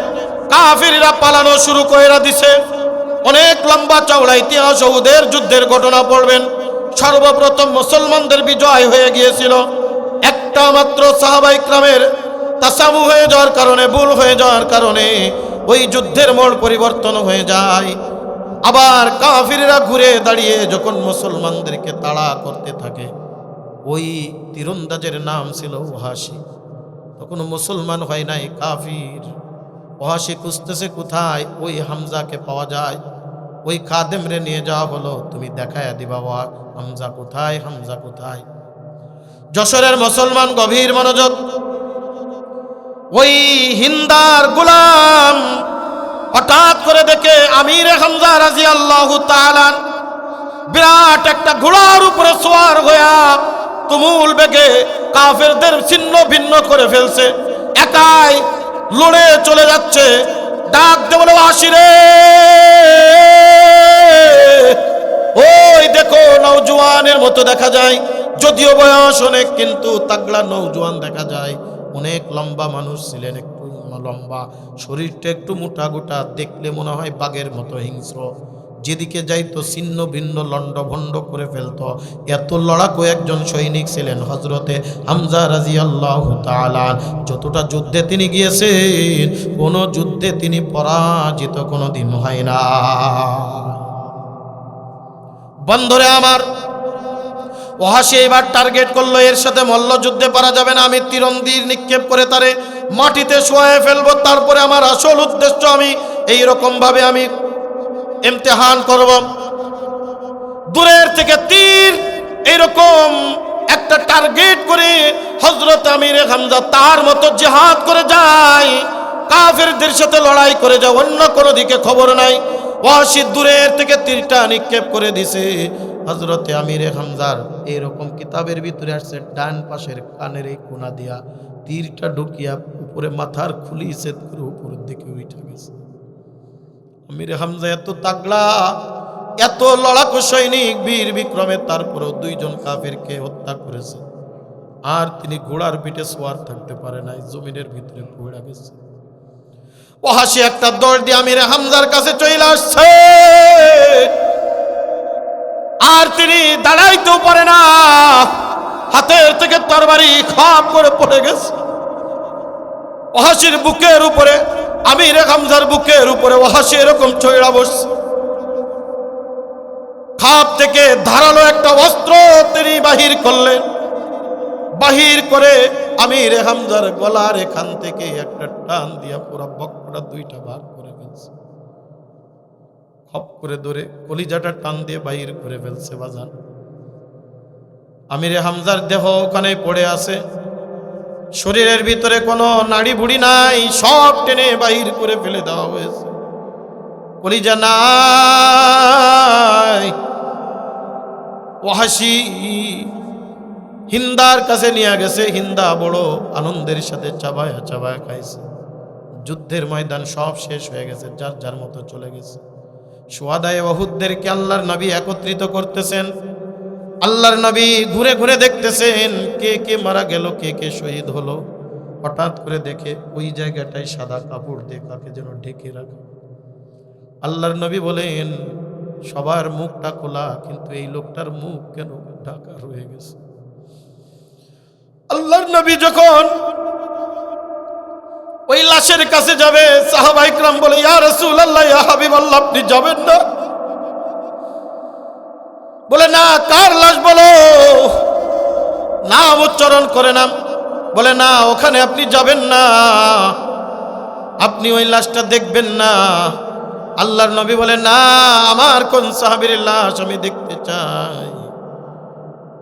কাফিররা পালানো শুরু করে দিছে। অনেক লম্বা চওড়া ইতিহাস উহুদের যুদ্ধের ঘটনা পড়বেন। সর্বপ্রথম মুসলমানদের বিজয় হয়ে গিয়েছিল। একটা মাত্র সাহাবায়ে ইকরামের তাসাবু হয়ে যাওয়ার কারণে, ভুল হয়ে যাওয়ার কারণে ওই যুদ্ধের মোড় পরিবর্তন হয়ে যায়। আবার কাফিররা ঘুরে দাঁড়িয়ে যখন মুসলমানদেরকে তাড়া করতে থাকে, ওই তীরন্দাজের নাম ছিল ওয়াহাশী। তখন মুসলমান হয় নাই, কাফির। ওয়াহাশী খুঁজতেছে কোথায় ওই হামজাকে পাওয়া যায়। ওই খাদেমরে নিয়ে যাওয়া হলো, তুমি দেখায়া দিবা হামজা কোথায়, হামজা কোথায়। যশোরের মুসলমান গভীর মনোযোগ। ওই হিন্দার গোলাম হঠাৎ করে দেখে আমিরে হামজা রাদিয়াল্লাহু তাআলা বিরাট একটা ঘোড়ার উপরে সওয়ার হইয়া তুমুল বেগে কাফেরদের ছিন্ন ভিন্ন করে ফেলছে। একাই লড়ে চলে যাচ্ছে। ডাক দিয়ে বলে, ওয়াহাশী, ওই দেখো নওজোয়ানের মতো দেখা যায়, যদিও বয়স অনেক কিন্তু তাগড়া নওজোয়ান দেখা যায়। অনেক লম্বা মানুষ ছিলেন, একটু লম্বা, শরীরটা একটু মোটা গোটা, দেখলে মনে হয় বাঘের মতো হিংস্র। যেদিকে যাইতো ছিন্ন ভিন্ন লন্ড ভন্ড করে ফেলতো। এত লড়াকু একজন সৈনিক ছিলেন হযরতে হামজা রাদিয়াল্লাহু তাআলা। যতটা যুদ্ধে তিনি গিয়েছেন, কোন যুদ্ধে তিনি পরাজিত কোনোদিন হয় না। বন্ধুরে আমার, ওয়াহাশী এবার টার্গেট করলো, এর সাথে মল্লযুদ্ধে পারা যাবে না। আমি তীরন্দির নিক্ষেপ করে তারে মাটিতে শোয়ায় ফেলবো। তারপরে আমার আসল উদ্দেশ্য, আমি এইরকম ভাবে আমি ইমতিহান করব। দূরের থেকে তীর এরকম একটা টার্গেট করে হযরত আমিরে হামজা তার মতো জিহাদ করে যায়, কাফেরদের সাথে লড়াই করে যায়, অন্য কোনো দিকে খবর নাই। ওয়াহাশী দূরের থেকে তীরটা নিক্ষেপ করে দিছে। হযরতে আমিরে হামজার এরকম কিতাবের ভিতরে আসছে, ডান পাশের কানের এই কোনা দিয়া তীরটা ঢুকিয়া উপরে মাথার খুলি সেদ করে উপরের দিকে উঠে গেছে। আমিরে হামজা এত তাগড়া, এত লড়াকু সৈনিক, বীর বিক্রমে, তারপরেও দুইজন কাফেরকে হত্যা করেছে। আর তিনি ঘোড়ার পিঠে সওয়ার থাকতে পারে নাই, জমিনের ভিতরে পড়ে গেছে। ওয়াহাশী একটা দৌড় দিয়ে আমিরে হামজার কাছে চলে আসছে, আর তিনি দাঁড়াইতেও পারে না, হাতের থেকে তরবারি খাপ করে পড়ে গেছে। ওয়াহাশীর বুকের উপরে, আমিরে হামজার বুকের উপরে ওয়াহাশী এরকম চড়া বসছে। খাপ থেকে ধারালো একটা অস্ত্র তিনি বাহির করলেন। বাহির করে আমিরে হামজার গলার এখান থেকে একটা টান দিয়া পুরো বক্রটা দুইটা ভাগ করে ফেলছে। খপ করে ধরে কলিজাটা টান দিয়ে বাহির করে ফেলছে। বাজান, আমিরে হামজার দেহ ওখানে পড়ে আছে, শরীরের ভিতরে কোনো নাড়ি ভুড়ি নাই, সব টেনে বাহির করে ফেলে দেওয়া হয়েছে। কলিজা নাই। ওয়াহাশী হিন্দার কাছে নিয়ে গেছে। হিন্দা বড় আনন্দের সাথে চাবায়া চাবায়া খাইছে। যুদ্ধের ময়দান সব শেষ হয়ে গেছে, যার যার মতো চলে গেছে। শুহাদায়ে উহুদদেরকে আল্লাহর নবী একত্রিত করতেছেন। আল্লাহর নবী ঘুরে ঘুরে দেখতেছেন কে কে মারা গেল, কে কে শহীদ হলো। হঠাৎ করে দেখে ওই জায়গাটায় সাদা কাপড় দিয়ে কাকে যেন ঢেকে রাখে। আল্লাহর নবী বলেন, সবার মুখটা খোলা, কিন্তু এই লোকটার মুখ কেন ঢাকা রয়ে গেছে। আল্লাহর নবী যখন ওই লাশের কাছে যাবে, সাহাবা ইকরাম বলে, ইয়া রাসূলুল্লাহ, ইয়া হাবিবাল্লাহ, আপনি যাবেন না? বলে, না, কার লাশ বলো, নাম উচ্চারণ করে নাম। বলে, না, ওখানে আপনি যাবেন না, আপনি ওই লাশটা দেখবেন না। আল্লাহর নবী বলে, না, আমার কোন সাহাবীর লাশ আমি দেখতে চাই।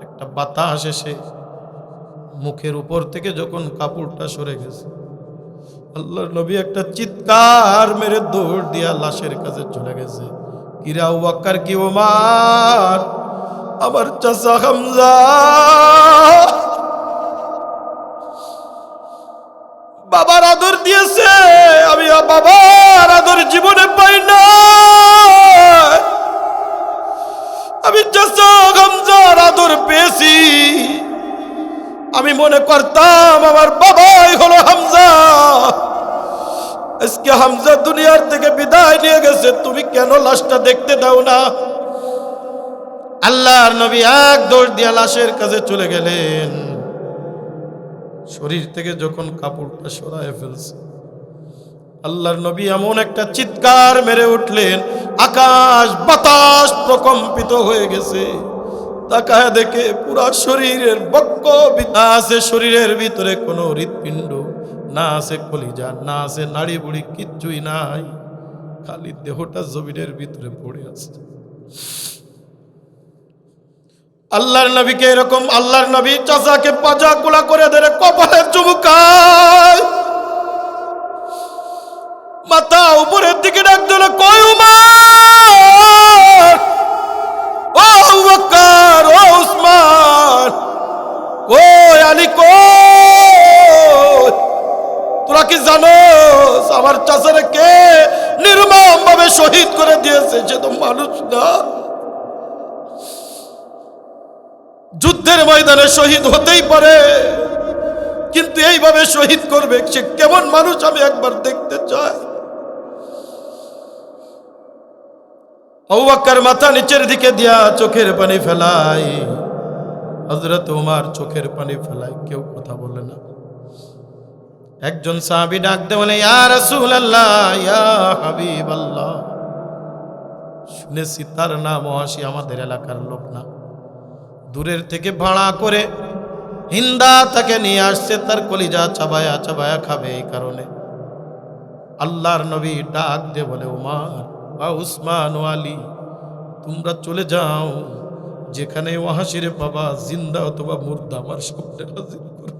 একটা বাতাস এসে মুখের উপর থেকে যখন কাপড়টা সরে গেছে, আল্লাহর নবী একটা চিৎকার মেরে দৌড় দিয়া লাশের কাছে চলে গেছে। কিরা আবু বকর কি ওমর, আমার চাচা হামজা বাবার আদর দিয়েছে, আমি বাবার আদর জীবনে পাই না। আমি চাচা হামজার আদর পেয়েছি। আমি মনে করতাম আমার বাবাই হলো হামজা। আজকে হামজা দুনিয়ার থেকে বিদায় নিয়ে গেছে, তুমি কেন লাশটা দেখতে দাও না? আল্লাহর নবী এক দৌড় দিয়া লাশের কাছে চলে গেলেন। শরীর থেকে যখন কাপড়টা সরায় ফেলছে, আল্লাহর নবী এমন একটা চিৎকার মেরে উঠলেন, আকাশ বাতাস প্রকম্পিত হয়ে গেছে। তাকায় দেখে পুরা শরীরের বক্ষ বিতা আছে, শরীরের ভিতরে কোনো হৃৎপিণ্ড না আছে, কলিজা না আছে, নাড়ি বুড়ি কিচ্ছুই নাই, খালি দেহটা জমিনের ভিতরে পড়ে আছে। আল্লাহর নবীকে এরকম, আল্লাহর নবী চাচাকে পাজা কুলা করে ধরে কপালে চুমুকায়, মাথা উপরের দিকে ডাক দিল, কই উমর, ও আবু বকর, ও উসমান, কই আলী, কই? তোরা কি জানোস আমার চাচারে কে নির্মম ভাবে শহীদ করে দিয়েছে? সে তো মানুষ না। যুদ্ধের ময়দানে শহীদ হতেই পারে, কিন্তু এইভাবে শহীদ করবে সে কেমন মানুষ আমি একবার দেখতে চাই। আবু বকর মাথা নিচের দিকে দিয়া চোখের পানি ফেলাই, হযরত ওমর চোখের পানি ফেলাই, কেউ কথা বলে না। একজন সাহাবী ডাক দিয়ে বলে, ইয়া রাসূলুল্লাহ, ইয়া হাবিবাল্লাহ, শুনেছি তার নাম ওয়াসি আমাদের এলাকার লোক না, দূরের থেকে ভাড়া করে হিন্দা তাকে নিয়ে আসছে, তার কলিজা চাবায়া চাবায়া খাবে। এই কারণে আল্লাহর নবী ডাক দিয়ে বলে, ওমর বা উসমান ও আলী, তোমরা চলে যাও, যেখানে ওয়াসিরে পাবা জিন্দা অথবা মুর্দা আমার সামনে হাজির করো।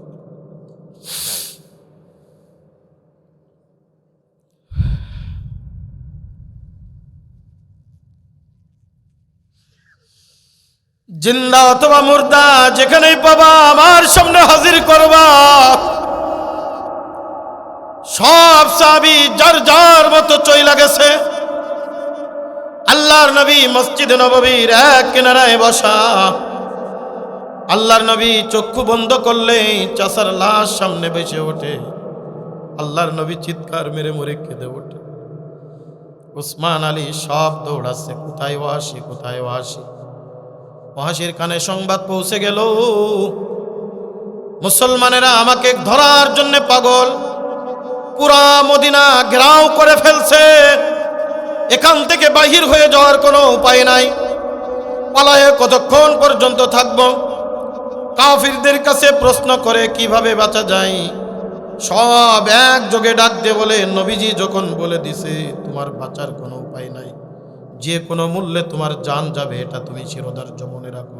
জিন্দা অথবা মুর্দা যেখানেই পাবা আমার সামনে হাজির করবা। সব সাহাবী যার যার মতো চইলা গেছে। আল্লাহর নবী মসজিদে নববীর এক কিনারায় বসা। আল্লাহর নবী চক্ষু বন্ধ করলেই চাচার লাশ সামনে বেশে ওঠে। আল্লাহর নবী চিৎকার মেরে মরে কেঁদে ওঠে। উসমান আলী সব দৌড়াচ্ছে, কোথায় ওয়াসি, কোথায় ওয়াসি। ওয়াসির কানে সংবাদ পৌঁছে গেল, মুসলমানেরা আমাকে ধরার জন্য পাগল, পুরা মদিনা ঘেরাও করে ফেলছে, এখান থেকে বাহির হয়ে যাওয়ার কোনো উপায় নাই, পালায়ে কতক্ষণ পর্যন্ত থাকবো? কাফিরদের কাছে প্রশ্ন করে কিভাবে বাঁচা যায়। সব একযোগে ডাক দিয়ে বলে, নবীজি যখন বলে দিছে তোমার বাঁচার কোনো উপায় নাই, যে কোনো মূল্যে তোমার জান যাবে, এটা তুমি চিরধার্য মনে রাখো।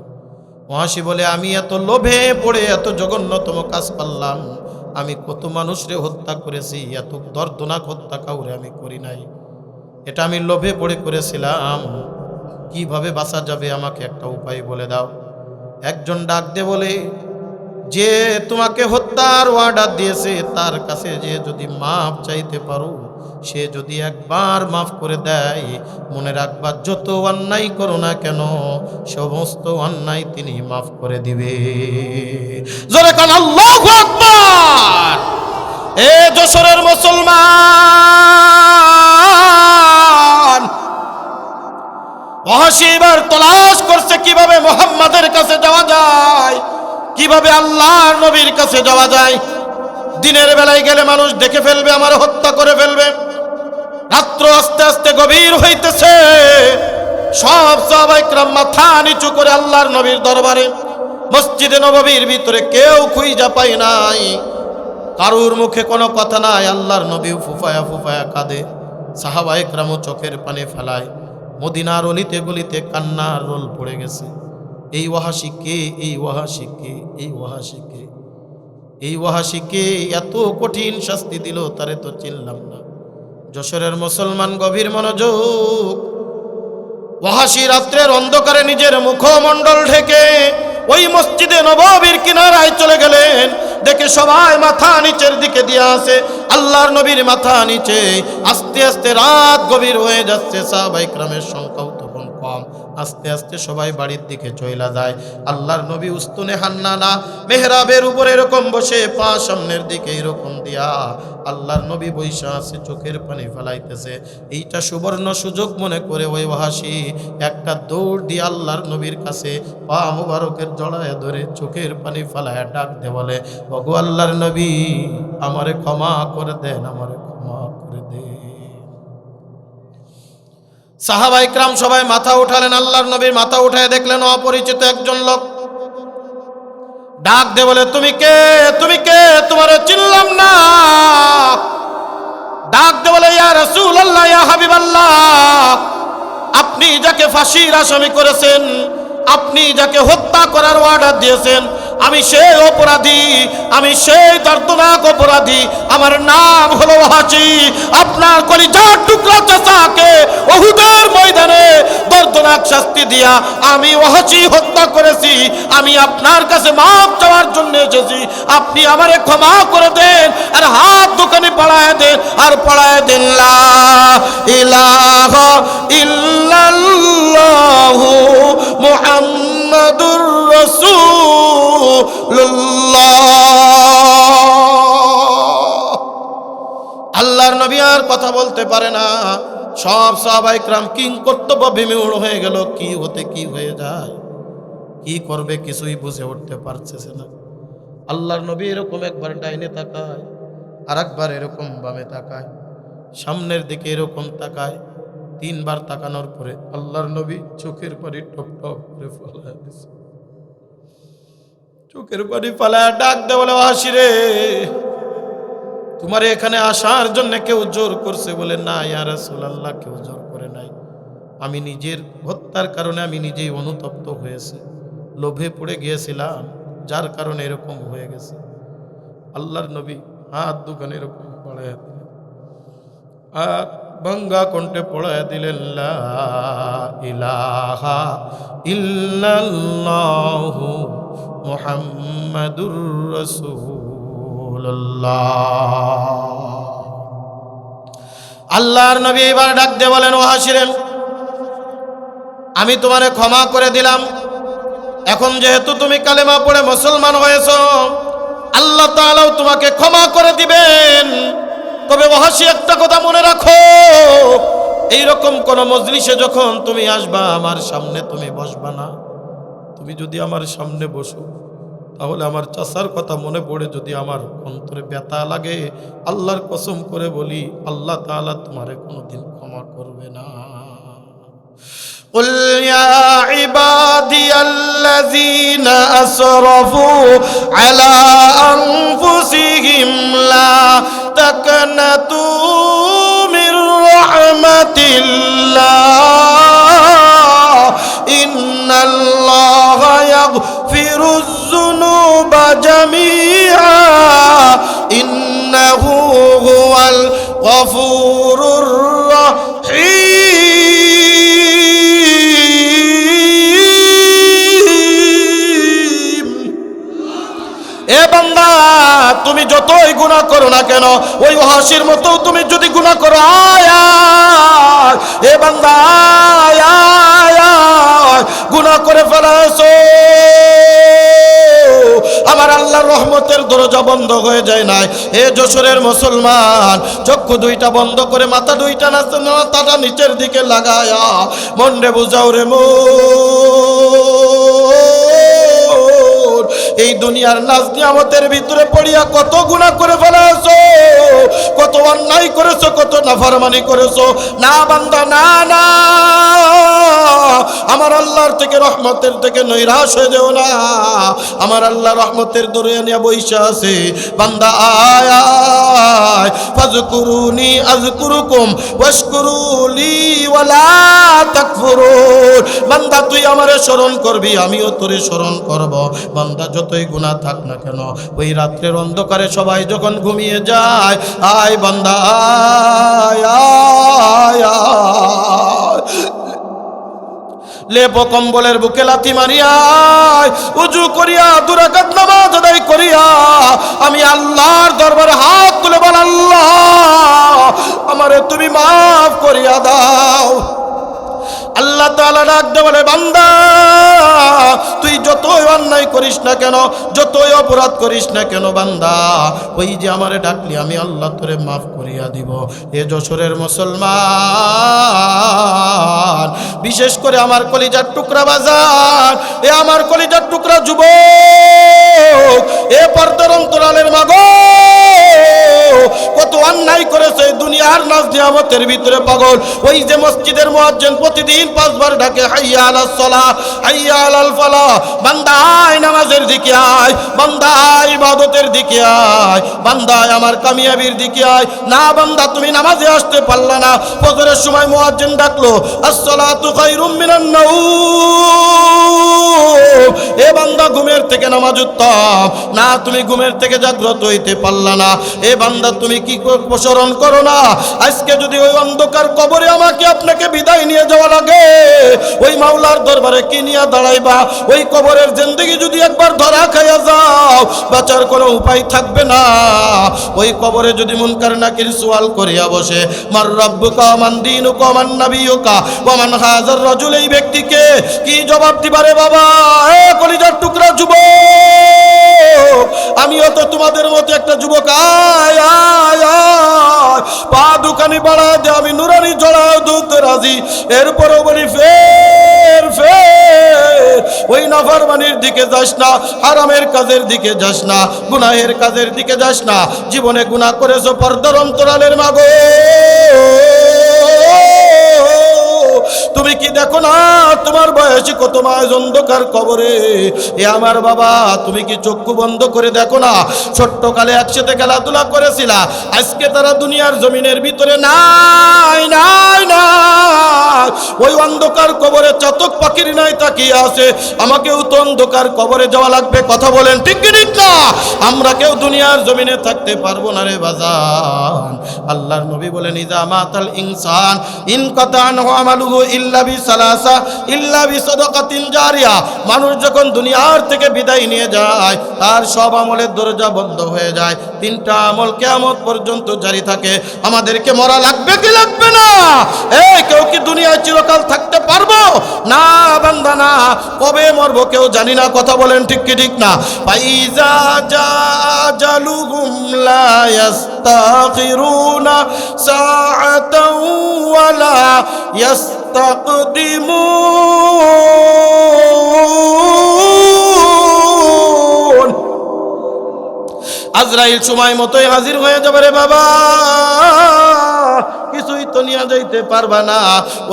ওয়াসি বলে, আমি এত লোভে পড়ে এত জঘন্যতম কাজ করলাম, আমি কত মানুষরে হত্যা করেছি, এত দর্দনাক হত্যা কাউরে আমি করি নাই, এটা আমি লোভে পড়ে করেছিলাম, কিভাবে বাঁচা যাবে আমাকে একটা উপায় বলে দাও। একজন ডাক দিয়ে বলে, যে তোমাকে হত্যার অর্ডার দিয়েছে তার কাছে যে যদি মাফ চাইতে পারো, সে যদি একবার মাফ করে দেয়, মনে রাখবা যত অন্যায় করো না কেন সমস্ত অন্যায় তিনি মাফ করে দিবে। জোরে কান আল্লাহু আকবার। এ যশোরের মুসলমান, ওয়াসি এবার তলাশ করছে কিভাবে মুহাম্মাদের কাছে যাওয়া যায়, কিভাবে আল্লাহর নবীর কাছে যাওয়া যায়। দিনের বেলায় গেলে মানুষ দেখে ফেলবে, আমার হত্যা করে ফেলবে। রাত্র আস্তে আস্তে গভীর হইতেছে, সব সাহাবায়ে কেরাম মাথা নিচু করে আল্লাহর নবীর দরবারে। মসজিদে নববীর ভিতরে কেউ খুঁজা পায় নাই, কারুর মুখে কোনো কথা নাই। আল্লাহর নবী ফুফায়া ফুফায়া কাঁদে, সাহাবায়ে কেরামও চোখের পানি ফেলায়। মদিনার অলিতে গলিতে কান্নার রোল পড়ে গেছে। এই ওয়াহাশি কে, এই ওয়াহাশি কে, এই ওয়াহাশি কে। এই ওয়াহাশিকে এত কঠিন শাস্তি দিল, তারে তো চিনলাম না। যশোরের মুসলমান গভীর মনোযোগ। ওয়াহাশি রাত্রের অন্ধকারে নিজের মুখমণ্ডল ঢেকে ওই মসজিদে নববীর কিনারায় চলে গেলেন। দেখে সবাই মাথা নিচের দিকে দিয়ে আসে, আল্লাহর নবীর মাথা নিচে। আস্তে আস্তে রাত গভীর হয়ে যাচ্ছে, সাহাবায়ে কেরামের সংখ্যাও তখন কম। আস্তে আস্তে সবাই বাড়ির দিকে চলে যায়। আল্লাহর নবী উস্তুনে হান্নানা মেহরাবের উপর এরকম বসে, পা সামনের দিকে এরকম দিয়া আল্লাহর নবী বৈশা আছে, চোখের পানি ফেলাইতেছে। এইটা সুবর্ণ সুযোগ মনে করে ওই ওয়াহাশি একটা দৌড় দিয়ে আল্লাহর নবীর কাছে পা মুবারকের জড়ায় ধরে চোখের পানি ফেলায় ডাক দে বলে, ওগো আল্লাহর নবী, আমারে ক্ষমা করে দেন, আমারে ক্ষমা করে দেন। সাহাবায়ে কেরাম সবাই মাথা উঠালেন। আল্লাহর নবীর মাথা উঠায় দেখলেন অপরিচিত একজন লোক। ডাক দে বলে, তুমি কে? তুমি কে? তোমারে চিনলাম না। ডাক দে বলে, ইয়া রাসূলুল্লাহ, ইয়া হাবিবাল্লাহ, আপনি যাকে ফাঁসির আসামি করেছেন, আপনি যাকে হত্যা করার অর্ডার দিয়েছেন, আমি সেই অপরাধী, আমি সেই দর্দনাক অপরাধী। আমার নাম হলো ওয়াহাশি। আপনার কলিজার টুকরা চাচাকে উহুদের ময়দানে দর্দনাক শাস্তি দিয়া আমি ওয়াহাশি হত্যা করেছি। আমি আপনার কাছে মাফ চাওয়ার জন্য এসেছি। আপনি আমারে ক্ষমা করে দেন, আর হাত দোকানে পড়ায় দেন, আর পড়ায় দেন লা ইলাহা ইল্লাল্লাহু মুহাম্মাদুর রাসূলুল্লাহ। আল্লাহর নবী আর কথা বলতে পারে না। সব সাহাবায়ে কেরাম কিং কর্তব্য বিমূঢ় হয়ে গেল। কি হতে কি হয়ে যায়, কি করবে কিছুই বুঝে উঠতে পারছে না। আল্লাহর নবী এরকম একবার ডাইনে তাকায়, আর একবার এরকম বামে তাকায়, সামনের দিকে এরকম তাকায়। তিনবার তাকানোর পরে আল্লাহর নবী চোখের পানি টপ টপ করে ফেলায় দিছে। চোখের পানি ফেলায় ডাক দে বলে, ওয়াহাশি রে, তোমার এখানে আসার জন্য কেউ জোর করছে? বলে, না ইয়া রাসূলুল্লাহ, কেউ জোর করে নাই। আমি নিজের হত্যার কারণে আমি নিজেই অনুতপ্ত হয়েছি, লোভে পড়ে গিয়েছিলাম, যার কারণে এরকম হয়ে গেছে। আল্লাহর নবী হাত দুখানে এরকম পড়ায় দিলেন, আর ভাঙ্গা কণ্ঠে পড়ায় দিলেন, লা ইলাহা ইল্লাল্লাহু মুহাম্মাদুর রাসূলুল্লাহ। আল্লাহর নবী এবার ডাক দিয়ে বলেন, ওয়াহাশি রে, আমি তোমারে ক্ষমা করে দিলাম। এখন যেহেতু তুমি কালেমা পড়ে মুসলমান হয়েছো, আল্লাহ তাআলাও তোমাকে ক্ষমা করে দিবেন। তবে ওয়াহাশি, একটা কথা মনে রাখো, এইরকম কোন মজলিসে যখন তুমি আসবা, আমার সামনে তুমি বসবা না। তুমি যদি আমার সামনে বসো, তাহলে আমার চাচার কথা মনে পড়ে যদি আমার অন্তরে ব্যথা লাগে, আল্লাহর কসম করে বলি, আল্লাহ তাআলা তোমারে কোনোদিন ক্ষমা করবে না। قل يا عبادي الذين أسرفوا على أنفسهم لا تقنطوا من رحمة الله إن الله يغفر الذنوب جميعا إنه هو الغفور الرحيم। এ বান্দা, তুমি যতই গুনাহ করো না কেন, ওই ওয়াহাশির মতো তুমি যদি গুনাহ করো, এ বান্দা গুনাহ করে ফেলেছো, আমার আল্লাহর রহমতের দরজা বন্ধ হয়ে যায় নাই। এ যশোরের মুসলমান, চক্ষু দুইটা বন্ধ করে মাথা দুইটা মাথাটা নিচের দিকে লাগায়া মন রে বুঝাও রে এই দুনিয়ার নাজ নিয়ামতের ভিতরে পড়িয়া কত গুনাহ করে ফেলেছো, কত অন্যায় করেছো, কত নাফরমানি করেছো। না বান্দা, না না, আমার আল্লাহর থেকে রহমতের থেকে নৈরাশ হয়ে যাও না। আমার আল্লাহ রহমতের দরিয়া নিয়ে বইসা আছে। বান্দা আয় আয়, ফাজকুরুনি আযকুরুকুম ওয়াশকুরুলি ওয়ালা তাকফুরুন। বান্দা তুই আমারে স্মরণ করবি, আমিও তোরে স্মরণ করব। বান্দা যতই গুনাহ থাক না কেন, ওই রাত্রের অন্ধকারে সবাই যখন ঘুমিয়ে যায়, আয় বান্দা আয় আয় আয়, লেপ কম্বলের বুকে লাথি মারিয়া উজু করিয়া দুরাকাত নামাজ আদায় করিয়া আমি আল্লাহর দরবারে হাত তুলে বল, আল্লাহ আমারে তুমি মাফ করিয়া দাও। আল্লাহ তাআলা ডাক দে বলে, বান্দা তুই যতই অন্যায় করিস না কেন, যতই অপরাধ করিস না কেন বান্দা, ওই যে আমারে ডাকলি আমি আল্লাহ তোরে মাফ করিয়া দিব। এ যশোরের মুসলমান, বিশেষ করে আমার কলিজার টুকরা বাজার, এ আমার কলিজার টুকরা যুবক, এ পর্দার অন্তরালের মাগো, কত অন্যায় করেছে দুনিয়ার নাজ নিয়ামতের ভিতরে পাগল। ওই যে মসজিদের মুয়াজ্জিন প্রতিদিন 5 বার ডাকে, হাইয়া আলাস সালাহ হাইয়া আলাল ফালাহ, বান্দা আয় নামাজের দিকে আয়, বান্দা আয় ইবাদতের দিকে আয়, বান্দা আয় আমার কামিয়াবির দিকে আয়। না বান্দা তুমি নামাজে আসতে পারলা না, ফজরের সময় মুয়াজ্জিন ডাকলো আসসালাতু খায়রুম মিনান নাওম, এ বান্দা ঘুমের থেকে নামাজ উত্তম, না তুমি ঘুমের থেকে জাগ্রত হইতে পারলা না, এ বান্দা তুমি কি স্মরণ করো না, আজকে যদি ওই অন্ধকার কবরে আমাকে আপনাকে বিদায় নিয়ে যাওয়া লাগে, ওই মাওলার দরবারে কি নিয়ে দাঁড়াইবা? ওই কবরের জিন্দেগি যদি একবার ধরা খাইয়া যাও, বাঁচার কোনো উপায় থাকবে না। ওই কবরে যদি মুনকার নাকির সওয়াল করিয়া বসে, মার রাব্বুকা মান দীনুকা মান নাবিয়ুকা ওয়া মান হাযার রাজুল, এই ব্যক্তিকে কি জবাব দিবারে বাবা? এ কলিজার টুকরা যুবক, আমিও তো তোমাদের মতো একটা যুবক, আয় আয় আয়, পা দুখানি বাড়া দে, আমি নুরানি জড়া দুধ রাজি। এরপরও বলি ফের ফের ওই নাফরমানির দিকে যাস না, হারামের কাজের দিকে যাস না, গুনাহের কাজের দিকে যাস না। জীবনে গুনাহ করেছো পর্দার অন্তরালের মাগো, তুমি কি দেখো না তোমার বয়সী কত মাস অন্ধকার কবরে? এ আমার বাবা, তুমি কি চক্ষু বন্ধ করে দেখো না? ছোট্টকালে একসাথে খেলাধুলা করেছিলা, আজকে তারা দুনিয়ার জমিনের ভিতরে নাই নাই নাই। ওই অন্ধকার কবরে চাতক পাখির নাই তাকিয়ে আছে, আমাকেও তো অন্ধকার কবরে যাওয়া লাগবে। কথা বলেন ঠিক কি ঠিক না? আমরা কেউ দুনিয়ার জমিনে থাকতে পারবো না রে বাজান। আল্লাহর নবী বলেন, ইজা মাতাল ইনসান ইনকাতা আনহু আমালুহু ইল্লা বিসালাসা ইল্লা বিসাদাকাতিন জারিয়া, মানুষ যখন দুনিয়ার থেকে বিদায় নিয়ে যায়, তার সব আমলের দরজা বন্ধ হয়ে যায়, 3টা আমল কিয়ামত পর্যন্ত জারি থাকে। আমাদেরকে মরা লাগবে কি লাগবে না? এই কেউ কি দুনিয়ায় চিরকাল থাকতে পারবো? না বান্দা না, কবে মরবো কেউ জানি না। কথা বলেন ঠিক কি ঠিক না? ফাইজা জালুহুম লা ইস্তাখিরুনা সাআতাও ওয়ালা ইস্তাকদিমুন, আজরাইল সময় মতোই হাজির হয়ে যাবে রে বাবা, কিছুই তো নিয়ে যাইতে পারবা না।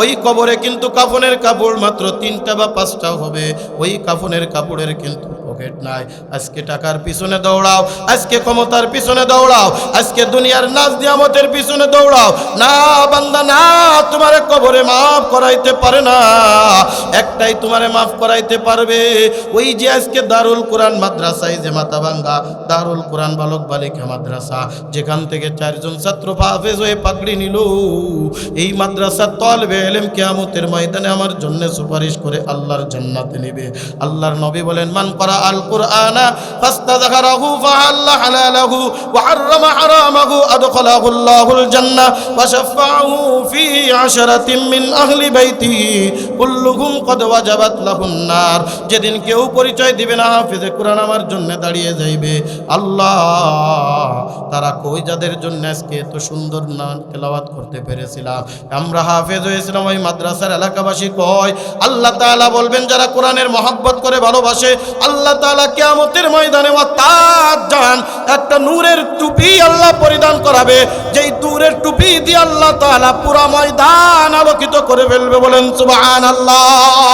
ওই কবরে কিন্তু কাফনের কাপড় মাত্র 3টা বা 5টা হবে, ওই কাফনের কাপড়ের কিন্তু পকেট নাই। আজকে টাকার পিছনে দৌড়াও, আজকে ক্ষমতার পিছনে দৌড়াও, আজকে দুনিয়ার নাজ নিয়ামতের পিছনে দৌড়াও, না বান্দা না, তোমারে কবরে মাফ করাইতে পারে না। একটাই তোমারে মাফ করাইতে পারবে, ওই যে আজকে দারুল কোরআন মাদ্রাসায় যে মাথাভাঙ্গা দারুল কোরআন বালক বালিকা মাদ্রাসা, যেখান থেকে 4 জন ছাত্র হাফেজ হয়ে পাগড়ি নিল, এই মাদ্রাসার তালেবে ইলম কিয়ামতের ময়দানে আমার জন্য সুপারিশ করে আল্লাহর জান্নাতে নেবে। আল্লাহর নবী বলেন, মান করা আল কুরআনা ফাস্তাযকারাহু ফাহাল্লা হালালাহু ওয়া হাররামা হারামাহু আদখালাহু আল্লাহুল জান্নাহ ওয়া শাফাআহু ফি 10রাতিন মিন আহলি বাইতি কুল্লুহুম কদ ওয়াজাবাত লাহুন নার। যেদিন কেউ পরিচয় দিবে না হাফেজে কোরআন আমার জন্য দাঁড়িয়ে যাইবে, আল্লাহ তারা কই যাদের জন্য আজকে এত সুন্দর নাম তেলাওয়াত করতে পেরেছিলাম, আমরা হাফেজ হয়েছিলাম, ওই মাদ্রাসার এলাকাবাসী কয় আল্লাহ তাআলা বলবেন যারা কোরআনের মহব্বত করে ভালোবাসে, আল্লাহ তাআলা কিয়ামতের ময়দানে ওয়াতাজান একটা নূরের টুপি আল্লাহ পরিধান করাবে, যেই নূরের টুপি দিয়ে আল্লাহ তাআলা পুরো ময়দান আলোকিত করে ফেলবে। বলেন সুবহানাল্লাহ।